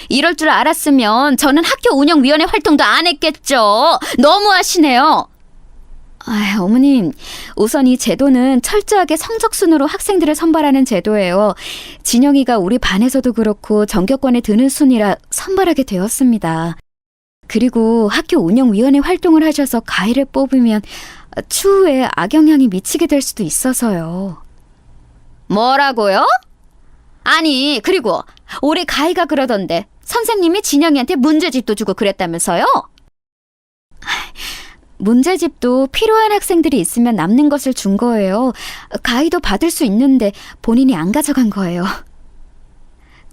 이럴 줄 알았으면 저는 학교 운영위원회 활동도 안 했겠죠. 너무하시네요. 어머님, 우선 이 제도는 철저하게 성적순으로 학생들을 선발하는 제도예요. 진영이가 우리 반에서도 그렇고 전교권에 드는 순이라 선발하게 되었습니다. 그리고 학교 운영위원회 활동을 하셔서 가희를 뽑으면 추후에 악영향이 미치게 될 수도 있어서요. 뭐라고요? 아니, 그리고 우리 가희가 그러던데 선생님이 진영이한테 문제집도 주고 그랬다면서요? 문제집도 필요한 학생들이 있으면 남는 것을 준 거예요. 가희도 받을 수 있는데 본인이 안 가져간 거예요.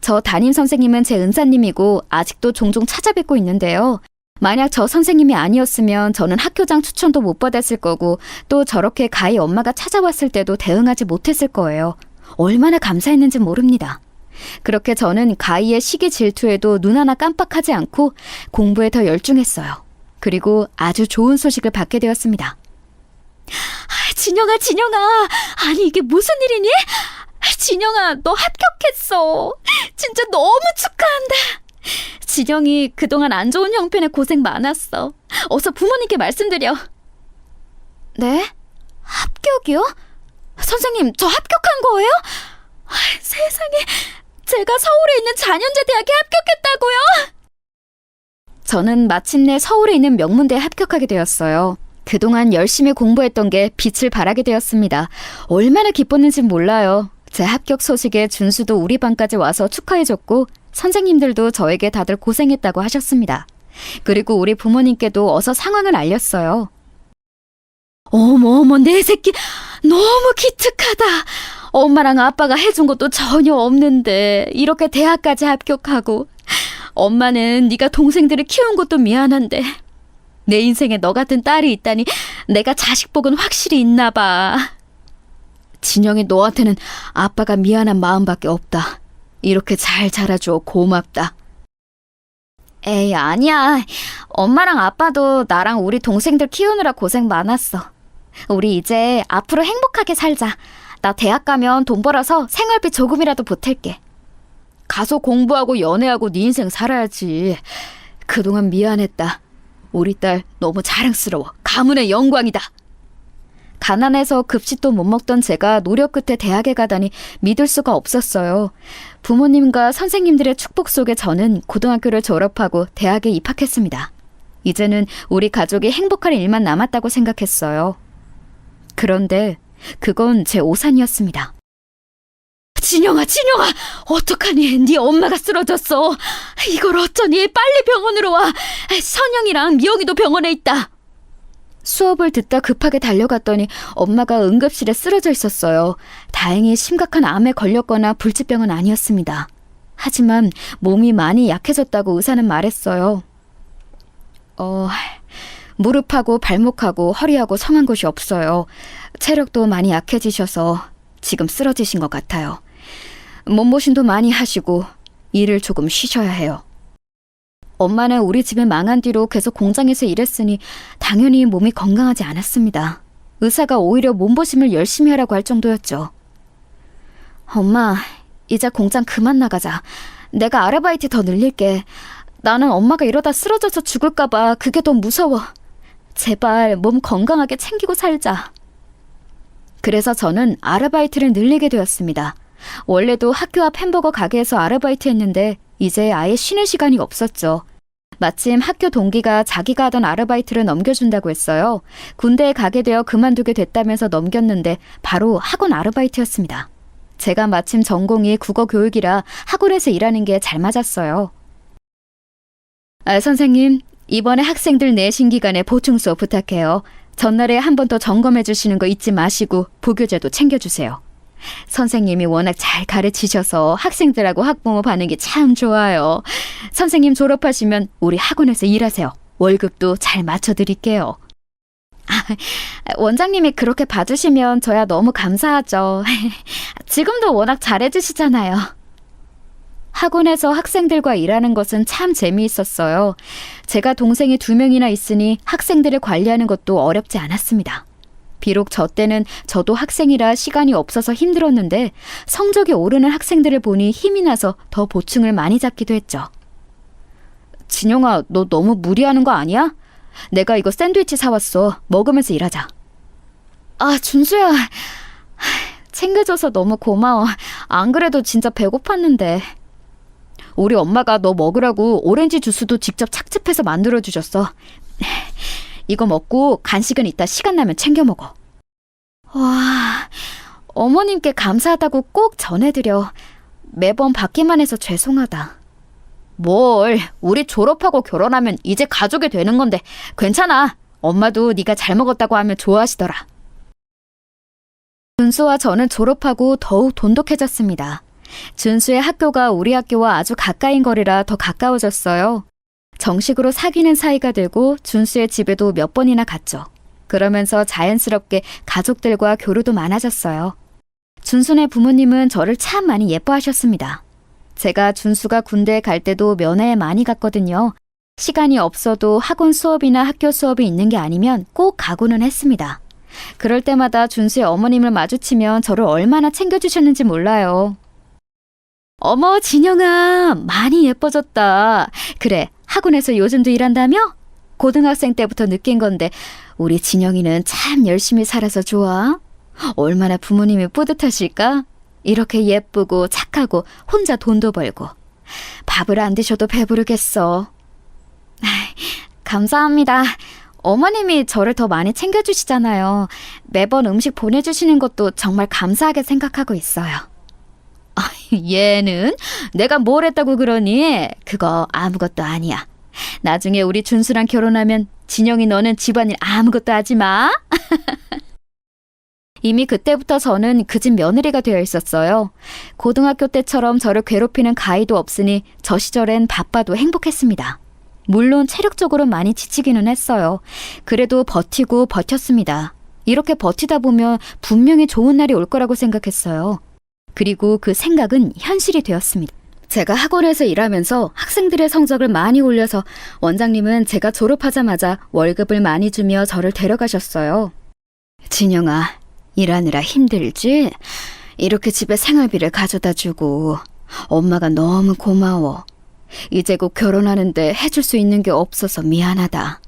저 담임 선생님은 제 은사님이고 아직도 종종 찾아뵙고 있는데요. 만약 저 선생님이 아니었으면 저는 학교장 추천도 못 받았을 거고 또 저렇게 가희 엄마가 찾아왔을 때도 대응하지 못했을 거예요. 얼마나 감사했는지 모릅니다. 그렇게 저는 가희의 시기 질투에도 눈 하나 깜빡하지 않고 공부에 더 열중했어요. 그리고 아주 좋은 소식을 받게 되었습니다. 진영아, 아니 이게 무슨 일이니? 진영아, 너 합격했어. 진짜 너무 축하한다. 진영이 그동안 안 좋은 형편에 고생 많았어. 어서 부모님께 말씀드려. 네? 합격이요? 선생님, 저 합격한 거예요? 세상에, 제가 서울에 있는 잔현재 대학에 합격했다고요? 저는 마침내 서울에 있는 명문대에 합격하게 되었어요. 그동안 열심히 공부했던 게 빛을 발하게 되었습니다. 얼마나 기뻤는지 몰라요. 제 합격 소식에 준수도 우리 반까지 와서 축하해줬고 선생님들도 저에게 다들 고생했다고 하셨습니다. 그리고 우리 부모님께도 어서 상황을 알렸어요. 어머, 내 새끼 너무 기특하다. 엄마랑 아빠가 해준 것도 전혀 없는데 이렇게 대학까지 합격하고 엄마는 네가 동생들을 키운 것도 미안한데 내 인생에 너 같은 딸이 있다니 내가 자식복은 확실히 있나 봐. 진영이 너한테는 아빠가 미안한 마음밖에 없다. 이렇게 잘 자라줘 고맙다. 에이, 아니야. 엄마랑 아빠도 나랑 우리 동생들 키우느라 고생 많았어. 우리 이제 앞으로 행복하게 살자. 나 대학 가면 돈 벌어서 생활비 조금이라도 보탤게. 가서 공부하고 연애하고 네 인생 살아야지. 그동안 미안했다. 우리 딸 너무 자랑스러워. 가문의 영광이다. 가난해서 급식도 못 먹던 제가 노력 끝에 대학에 가다니 믿을 수가 없었어요. 부모님과 선생님들의 축복 속에 저는 고등학교를 졸업하고 대학에 입학했습니다. 이제는 우리 가족이 행복할 일만 남았다고 생각했어요. 그런데 그건 제 오산이었습니다. 진영아, 어떡하니? 네 엄마가 쓰러졌어. 이걸 어쩌니? 빨리 병원으로 와. 선영이랑 미영이도 병원에 있다. 수업을 듣다 급하게 달려갔더니 엄마가 응급실에 쓰러져 있었어요. 다행히 심각한 암에 걸렸거나 불치병은 아니었습니다. 하지만 몸이 많이 약해졌다고 의사는 말했어요. 무릎하고 발목하고 허리하고 성한 곳이 없어요. 체력도 많이 약해지셔서 지금 쓰러지신 것 같아요. 몸보신도 많이 하시고 일을 조금 쉬셔야 해요. 엄마는 우리 집이 망한 뒤로 계속 공장에서 일했으니 당연히 몸이 건강하지 않았습니다. 의사가 오히려 몸보심을 열심히 하라고 할 정도였죠. 엄마, 이제 공장 그만 나가자. 내가 아르바이트 더 늘릴게. 나는 엄마가 이러다 쓰러져서 죽을까봐 그게 더 무서워. 제발 몸 건강하게 챙기고 살자. 그래서 저는 아르바이트를 늘리게 되었습니다. 원래도 학교 앞 햄버거 가게에서 아르바이트 했는데 이제 아예 쉬는 시간이 없었죠. 마침 학교 동기가 자기가 하던 아르바이트를 넘겨준다고 했어요. 군대에 가게 되어 그만두게 됐다면서 넘겼는데 바로 학원 아르바이트였습니다. 제가 마침 전공이 국어 교육이라 학원에서 일하는 게 잘 맞았어요. 선생님, 이번에 학생들 내신 기간에 보충 수업 부탁해요. 전날에 한 번 더 점검해 주시는 거 잊지 마시고 부교재도 챙겨주세요. 선생님이 워낙 잘 가르치셔서 학생들하고 학부모 반응이 참 좋아요. 선생님 졸업하시면 우리 학원에서 일하세요. 월급도 잘 맞춰드릴게요. 원장님이 그렇게 봐주시면 저야 너무 감사하죠. 지금도 워낙 잘해주시잖아요. 학원에서 학생들과 일하는 것은 참 재미있었어요. 제가 동생이 2명이나 있으니 학생들을 관리하는 것도 어렵지 않았습니다. 비록 저 때는 저도 학생이라 시간이 없어서 힘들었는데 성적이 오르는 학생들을 보니 힘이 나서 더 보충을 많이 잡기도 했죠. 진영아, 너 너무 무리하는 거 아니야? 내가 이거 샌드위치 사왔어. 먹으면서 일하자. 준수야. 챙겨줘서 너무 고마워. 안 그래도 진짜 배고팠는데. 우리 엄마가 너 먹으라고 오렌지 주스도 직접 착즙해서 만들어주셨어. 이거 먹고 간식은 이따 시간 나면 챙겨 먹어. 와, 어머님께 감사하다고 꼭 전해드려. 매번 받기만 해서 죄송하다. 뭘, 우리 졸업하고 결혼하면 이제 가족이 되는 건데 괜찮아. 엄마도 네가 잘 먹었다고 하면 좋아하시더라. 준수와 저는 졸업하고 더욱 돈독해졌습니다. 준수의 학교가 우리 학교와 아주 가까인 거리라 더 가까워졌어요. 정식으로 사귀는 사이가 되고 준수의 집에도 몇 번이나 갔죠. 그러면서 자연스럽게 가족들과 교류도 많아졌어요. 준수네 부모님은 저를 참 많이 예뻐하셨습니다. 제가 준수가 군대에 갈 때도 면회에 많이 갔거든요. 시간이 없어도 학원 수업이나 학교 수업이 있는 게 아니면 꼭 가고는 했습니다. 그럴 때마다 준수의 어머님을 마주치면 저를 얼마나 챙겨주셨는지 몰라요. 어머, 진영아, 많이 예뻐졌다. 그래, 학원에서 요즘도 일한다며? 고등학생 때부터 느낀 건데 우리 진영이는 참 열심히 살아서 좋아. 얼마나 부모님이 뿌듯하실까? 이렇게 예쁘고 착하고 혼자 돈도 벌고. 밥을 안 드셔도 배부르겠어. 감사합니다. 어머님이 저를 더 많이 챙겨주시잖아요. 매번 음식 보내주시는 것도 정말 감사하게 생각하고 있어요. 얘는 내가 뭘 했다고 그러니? 그거 아무것도 아니야. 나중에 우리 준수랑 결혼하면 진영이 너는 집안일 아무것도 하지 마. 이미 그때부터 저는 그 집 며느리가 되어 있었어요. 고등학교 때처럼 저를 괴롭히는 가히도 없으니 저 시절엔 바빠도 행복했습니다. 물론 체력적으로 많이 지치기는 했어요. 그래도 버티고 버텼습니다. 이렇게 버티다 보면 분명히 좋은 날이 올 거라고 생각했어요. 그리고 그 생각은 현실이 되었습니다. 제가 학원에서 일하면서 학생들의 성적을 많이 올려서 원장님은 제가 졸업하자마자 월급을 많이 주며 저를 데려가셨어요. 진영아, 일하느라 힘들지? 이렇게 집에 생활비를 가져다 주고 엄마가 너무 고마워. 이제 곧 결혼하는데 해줄 수 있는 게 없어서 미안하다.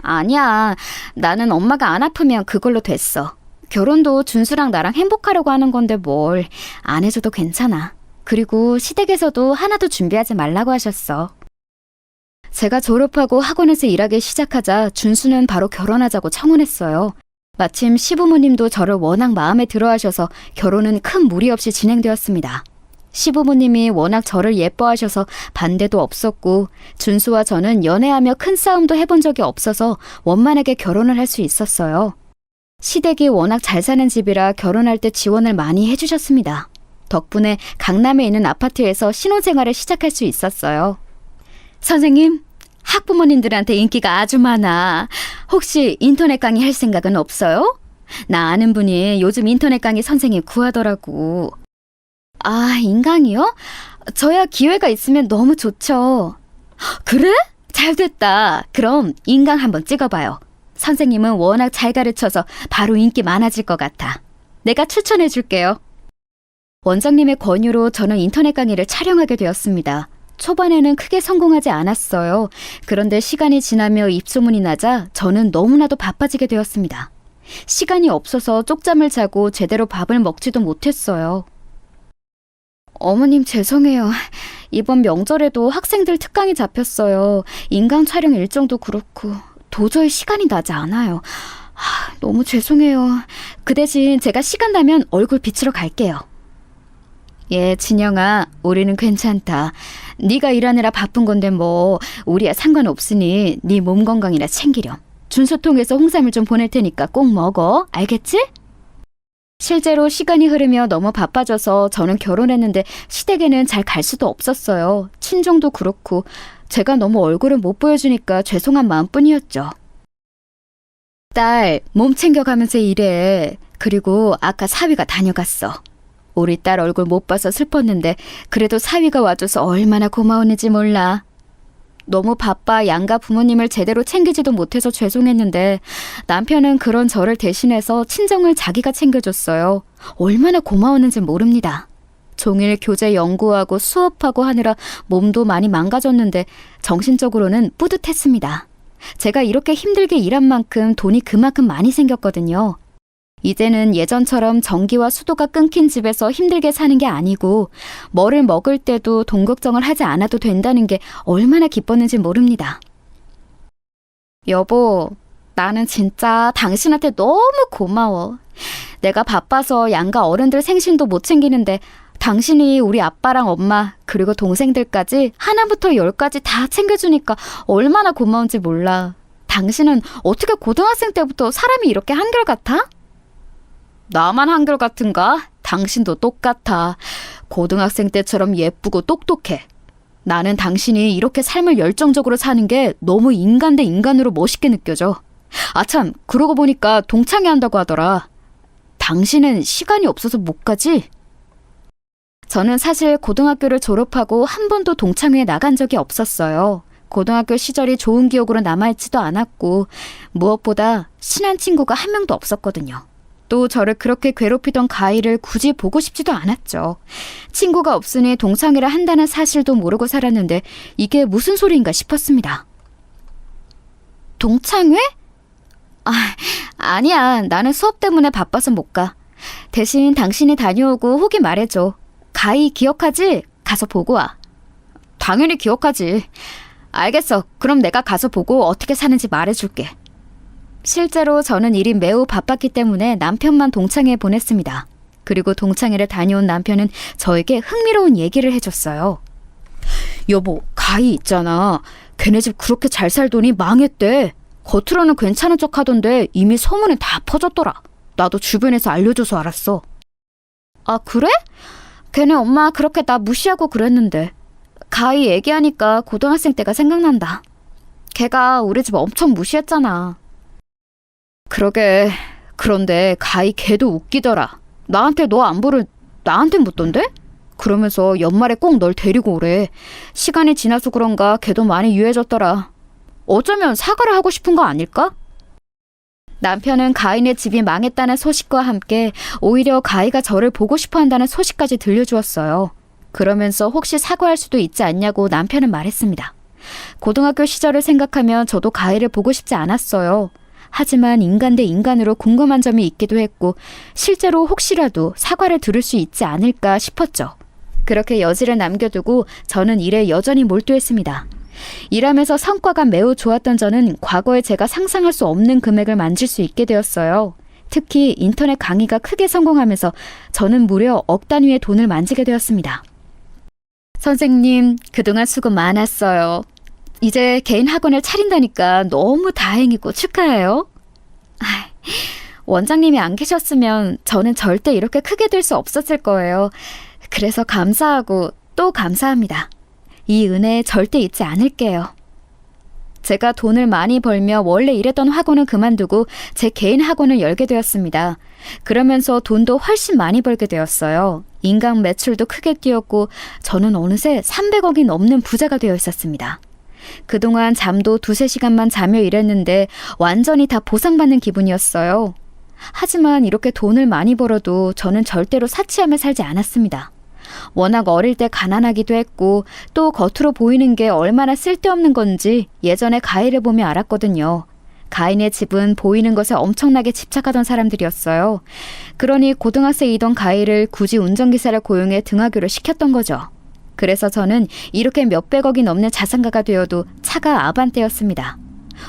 아니야, 나는 엄마가 안 아프면 그걸로 됐어. 결혼도 준수랑 나랑 행복하려고 하는 건데 뭘 안 해줘도 괜찮아. 그리고 시댁에서도 하나도 준비하지 말라고 하셨어. 제가 졸업하고 학원에서 일하기 시작하자 준수는 바로 결혼하자고 청혼했어요. 마침 시부모님도 저를 워낙 마음에 들어 하셔서 결혼은 큰 무리 없이 진행되었습니다. 시부모님이 워낙 저를 예뻐하셔서 반대도 없었고 준수와 저는 연애하며 큰 싸움도 해본 적이 없어서 원만하게 결혼을 할 수 있었어요. 시댁이 워낙 잘 사는 집이라 결혼할 때 지원을 많이 해주셨습니다. 덕분에 강남에 있는 아파트에서 신혼생활을 시작할 수 있었어요. 선생님, 학부모님들한테 인기가 아주 많아. 혹시 인터넷 강의 할 생각은 없어요? 나 아는 분이 요즘 인터넷 강의 선생님 구하더라고. 아, 인강이요? 저야 기회가 있으면 너무 좋죠. 그래? 잘 됐다. 그럼 인강 한번 찍어봐요. 선생님은 워낙 잘 가르쳐서 바로 인기 많아질 것 같아. 내가 추천해 줄게요. 원장님의 권유로 저는 인터넷 강의를 촬영하게 되었습니다. 초반에는 크게 성공하지 않았어요. 그런데 시간이 지나며 입소문이 나자 저는 너무나도 바빠지게 되었습니다. 시간이 없어서 쪽잠을 자고 제대로 밥을 먹지도 못했어요. 어머님 죄송해요. 이번 명절에도 학생들 특강이 잡혔어요. 인강 촬영 일정도 그렇고 도저히 시간이 나지 않아요. 너무 죄송해요. 그 대신 제가 시간 나면 얼굴 비추러 갈게요. 예, 진영아, 우리는 괜찮다. 네가 일하느라 바쁜 건데 뭐 우리야 상관없으니 네 몸 건강이나 챙기렴. 준수통에서 홍삼을 좀 보낼 테니까 꼭 먹어. 알겠지? 실제로 시간이 흐르며 너무 바빠져서 저는 결혼했는데 시댁에는 잘 갈 수도 없었어요. 친정도 그렇고 제가 너무 얼굴을 못 보여주니까 죄송한 마음뿐이었죠. 딸, 몸 챙겨가면서 일해. 그리고 아까 사위가 다녀갔어. 우리 딸 얼굴 못 봐서 슬펐는데 그래도 사위가 와줘서 얼마나 고마웠는지 몰라. 너무 바빠 양가 부모님을 제대로 챙기지도 못해서 죄송했는데 남편은 그런 저를 대신해서 친정을 자기가 챙겨줬어요. 얼마나 고마웠는지 모릅니다. 종일 교재 연구하고 수업하고 하느라 몸도 많이 망가졌는데 정신적으로는 뿌듯했습니다. 제가 이렇게 힘들게 일한 만큼 돈이 그만큼 많이 생겼거든요. 이제는 예전처럼 전기와 수도가 끊긴 집에서 힘들게 사는 게 아니고 뭐를 먹을 때도 돈 걱정을 하지 않아도 된다는 게 얼마나 기뻤는지 모릅니다. 여보, 나는 진짜 당신한테 너무 고마워. 내가 바빠서 양가 어른들 생신도 못 챙기는데 당신이 우리 아빠랑 엄마 그리고 동생들까지 하나부터 열까지 다 챙겨주니까 얼마나 고마운지 몰라. 당신은 어떻게 고등학생 때부터 사람이 이렇게 한결같아? 나만 한결같은가? 당신도 똑같아. 고등학생 때처럼 예쁘고 똑똑해. 나는 당신이 이렇게 삶을 열정적으로 사는 게 너무 인간 대 인간으로 멋있게 느껴져. 아참, 그러고 보니까 동창회 한다고 하더라. 당신은 시간이 없어서 못 가지? 저는 사실 고등학교를 졸업하고 한 번도 동창회에 나간 적이 없었어요. 고등학교 시절이 좋은 기억으로 남아있지도 않았고 무엇보다 친한 친구가 한 명도 없었거든요. 또 저를 그렇게 괴롭히던 가희를 굳이 보고 싶지도 않았죠. 친구가 없으니 동창회를 한다는 사실도 모르고 살았는데 이게 무슨 소리인가 싶었습니다. 동창회? 아니야. 나는 수업 때문에 바빠서 못 가. 대신 당신이 다녀오고 혹이 말해줘. 가희 기억하지? 가서 보고 와. 당연히 기억하지. 알겠어. 그럼 내가 가서 보고 어떻게 사는지 말해줄게. 실제로 저는 일이 매우 바빴기 때문에 남편만 동창회에 보냈습니다. 그리고 동창회를 다녀온 남편은 저에게 흥미로운 얘기를 해줬어요. 여보, 가희 있잖아. 걔네 집 그렇게 잘 살더니 망했대. 겉으로는 괜찮은 척 하던데 이미 소문이 다 퍼졌더라. 나도 주변에서 알려줘서 알았어. 아, 그래? 걔네 엄마 그렇게 나 무시하고 그랬는데. 가희 얘기하니까 고등학생 때가 생각난다. 걔가 우리 집 엄청 무시했잖아. 그러게. 그런데 가희 걔도 웃기더라. 나한테 너 안부를 나한테 묻던데? 그러면서 연말에 꼭 널 데리고 오래. 시간이 지나서 그런가 걔도 많이 유해졌더라. 어쩌면 사과를 하고 싶은 거 아닐까? 남편은 가희네 집이 망했다는 소식과 함께 오히려 가희가 저를 보고 싶어 한다는 소식까지 들려주었어요. 그러면서 혹시 사과할 수도 있지 않냐고 남편은 말했습니다. 고등학교 시절을 생각하면 저도 가희를 보고 싶지 않았어요. 하지만 인간 대 인간으로 궁금한 점이 있기도 했고 실제로 혹시라도 사과를 들을 수 있지 않을까 싶었죠. 그렇게 여지를 남겨두고 저는 일에 여전히 몰두했습니다. 일하면서 성과가 매우 좋았던 저는 과거에 제가 상상할 수 없는 금액을 만질 수 있게 되었어요. 특히 인터넷 강의가 크게 성공하면서 저는 무려 억 단위의 돈을 만지게 되었습니다. 선생님, 그동안 수고 많았어요. 이제 개인 학원을 차린다니까 너무 다행이고 축하해요. 원장님이 안 계셨으면 저는 절대 이렇게 크게 될 수 없었을 거예요. 그래서 감사하고 또 감사합니다. 이 은혜 절대 잊지 않을게요. 제가 돈을 많이 벌며 원래 일했던 학원을 그만두고 제 개인 학원을 열게 되었습니다. 그러면서 돈도 훨씬 많이 벌게 되었어요. 인강 매출도 크게 뛰었고 저는 어느새 300억이 넘는 부자가 되어 있었습니다. 그동안 잠도 2-3시간만 자며 일했는데 완전히 다 보상받는 기분이었어요. 하지만 이렇게 돈을 많이 벌어도 저는 절대로 사치하며 살지 않았습니다. 워낙 어릴 때 가난하기도 했고 또 겉으로 보이는 게 얼마나 쓸데없는 건지 예전에 가희를 보며 알았거든요. 가인의 집은 보이는 것에 엄청나게 집착하던 사람들이었어요. 그러니 고등학생이던 가희를 굳이 운전기사를 고용해 등하교를 시켰던 거죠. 그래서 저는 이렇게 몇백억이 넘는 자산가가 되어도 차가 아반떼였습니다.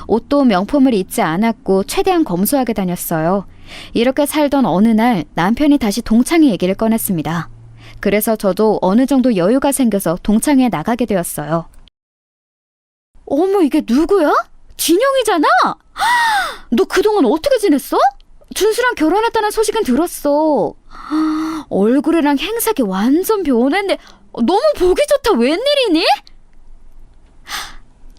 옷도 명품을 입지 않았고 최대한 검소하게 다녔어요. 이렇게 살던 어느 날 남편이 다시 동창회 얘기를 꺼냈습니다. 그래서 저도 어느 정도 여유가 생겨서 동창회에 나가게 되었어요. 어머, 이게 누구야? 진영이잖아? 너 그동안 어떻게 지냈어? 준수랑 결혼했다는 소식은 들었어. 얼굴이랑 행색이 완전 변했네. 너무 보기 좋다. 웬일이니?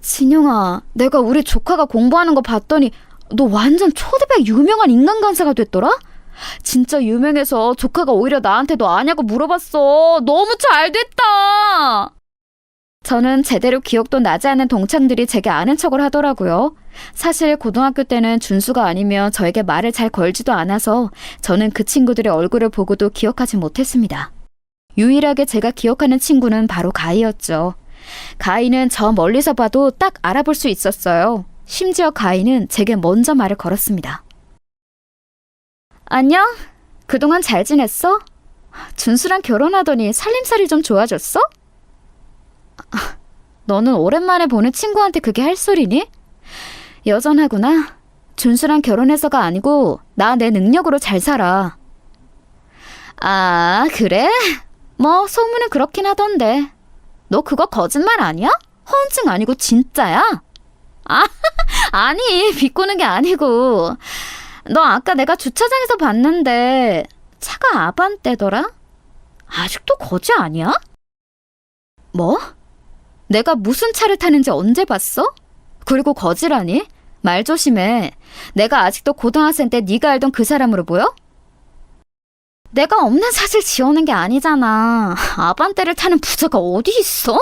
진영아, 내가 우리 조카가 공부하는 거 봤더니 너 완전 초대박 유명한 인간 강사가 됐더라? 진짜 유명해서 조카가 오히려 나한테 너 아냐고 물어봤어. 너무 잘 됐다. 저는 제대로 기억도 나지 않는 동창들이 제게 아는 척을 하더라고요. 사실 고등학교 때는 준수가 아니면 저에게 말을 잘 걸지도 않아서 저는 그 친구들의 얼굴을 보고도 기억하지 못했습니다. 유일하게 제가 기억하는 친구는 바로 가희였죠. 가희는 저 멀리서 봐도 딱 알아볼 수 있었어요. 심지어 가희는 제게 먼저 말을 걸었습니다. 안녕? 그동안 잘 지냈어? 준수랑 결혼하더니 살림살이 좀 좋아졌어? 너는 오랜만에 보는 친구한테 그게 할 소리니? 여전하구나. 준수랑 결혼해서가 아니고 나 내 능력으로 잘 살아. 아, 그래? 뭐 소문은 그렇긴 하던데. 너 그거 거짓말 아니야? 허언증 아니고 진짜야? 아, 아니, 비꼬는 게 아니고. 너 아까 내가 주차장에서 봤는데 차가 아반떼더라? 아직도 거지 아니야? 뭐? 내가 무슨 차를 타는지 언제 봤어? 그리고 거지라니? 말 조심해. 내가 아직도 고등학생 때 네가 알던 그 사람으로 보여? 내가 없는 사실 지어낸 게 아니잖아. 아반떼를 타는 부자가 어디 있어?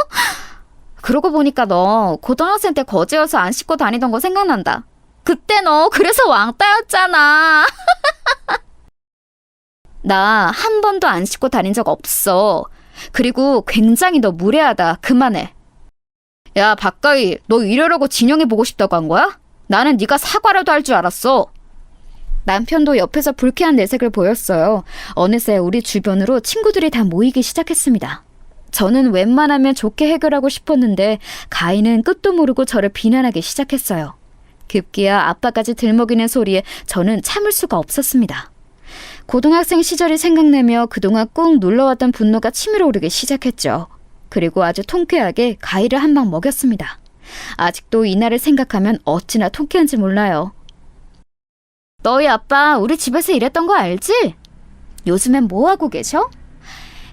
그러고 보니까 너 고등학생 때 거지여서 안 씻고 다니던 거 생각난다. 그때 너 그래서 왕따였잖아. 나 한 번도 안 씻고 다닌 적 없어. 그리고 굉장히 너 무례하다. 그만해. 야, 박가희, 너 이러려고 진영이 보고 싶다고 한 거야? 나는 네가 사과라도 할 줄 알았어. 남편도 옆에서 불쾌한 내색을 보였어요. 어느새 우리 주변으로 친구들이 다 모이기 시작했습니다. 저는 웬만하면 좋게 해결하고 싶었는데 가희는 끝도 모르고 저를 비난하기 시작했어요. 급기야 아빠까지 들먹이는 소리에 저는 참을 수가 없었습니다. 고등학생 시절이 생각나며 그동안 꾹 눌러왔던 분노가 치밀어 오르기 시작했죠. 그리고 아주 통쾌하게 가희를 한 방 먹였습니다. 아직도 이날을 생각하면 어찌나 통쾌한지 몰라요. 너희 아빠 우리 집에서 일했던 거 알지? 요즘엔 뭐 하고 계셔?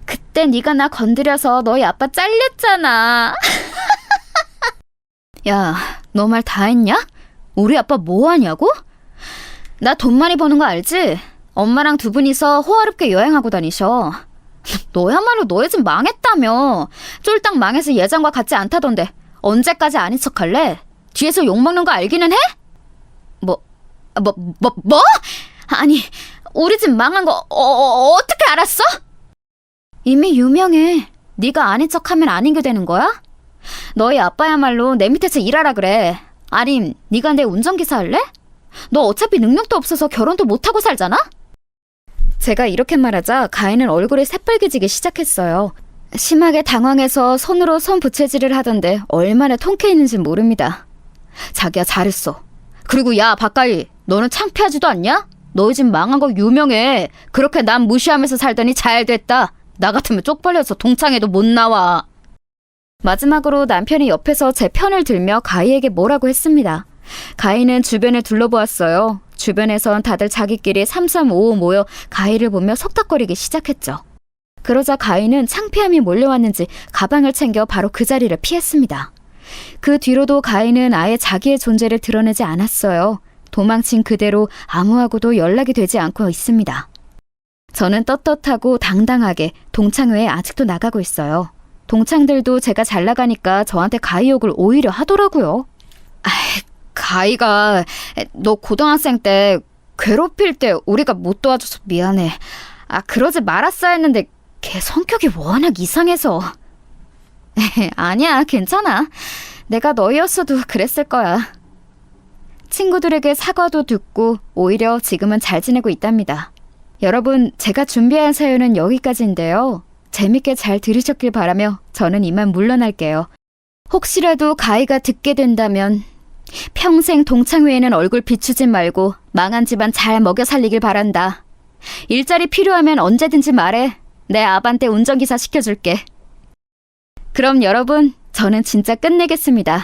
그때 네가 나 건드려서 너희 아빠 잘렸잖아. 야, 너 말 다 했냐? 우리 아빠 뭐 하냐고? 나 돈 많이 버는 거 알지? 엄마랑 두 분이서 호화롭게 여행하고 다니셔. 너야말로 너희 집 망했다며. 쫄딱 망해서 예전과 같지 않다던데 언제까지 아닌 척할래? 뒤에서 욕먹는 거 알기는 해? 뭐? 아니, 우리 집 망한 거 어떻게 알았어? 이미 유명해. 네가 아닌 척하면 아닌 게 되는 거야? 너희 아빠야말로 내 밑에서 일하라 그래. 아님, 네가 내 운전기사 할래? 너 어차피 능력도 없어서 결혼도 못하고 살잖아? 제가 이렇게 말하자 가희는 얼굴이 새빨개지기 시작했어요. 심하게 당황해서 손으로 손 부채질을 하던데 얼마나 통쾌했는지 모릅니다. 자기야, 잘했어. 그리고 야, 박가희, 너는 창피하지도 않냐? 너희 집 망한 거 유명해. 그렇게 남 무시하면서 살더니 잘 됐다. 나 같으면 쪽팔려서 동창회도 못 나와. 마지막으로 남편이 옆에서 제 편을 들며 가희에게 뭐라고 했습니다. 가희는 주변을 둘러보았어요. 주변에선 다들 자기끼리 3355 모여 가희를 보며 속닥거리기 시작했죠. 그러자 가희는 창피함이 몰려왔는지 가방을 챙겨 바로 그 자리를 피했습니다. 그 뒤로도 가인은 아예 자기의 존재를 드러내지 않았어요. 도망친 그대로 아무하고도 연락이 되지 않고 있습니다. 저는 떳떳하고 당당하게 동창회에 아직도 나가고 있어요. 동창들도 제가 잘 나가니까 저한테 가희 욕을 오히려 하더라고요. 가희가 너 고등학생 때 괴롭힐 때 우리가 못 도와줘서 미안해. 그러지 말았어야 했는데 걔 성격이 워낙 이상해서. 아니야, 괜찮아. 내가 너희였어도 그랬을 거야. 친구들에게 사과도 듣고 오히려 지금은 잘 지내고 있답니다. 여러분, 제가 준비한 사연은 여기까지인데요. 재밌게 잘 들으셨길 바라며 저는 이만 물러날게요. 혹시라도 가희가 듣게 된다면 평생 동창회에는 얼굴 비추지 말고 망한 집안 잘 먹여 살리길 바란다. 일자리 필요하면 언제든지 말해. 내 아반떼 운전기사 시켜줄게. 그럼 여러분, 저는 진짜 끝내겠습니다.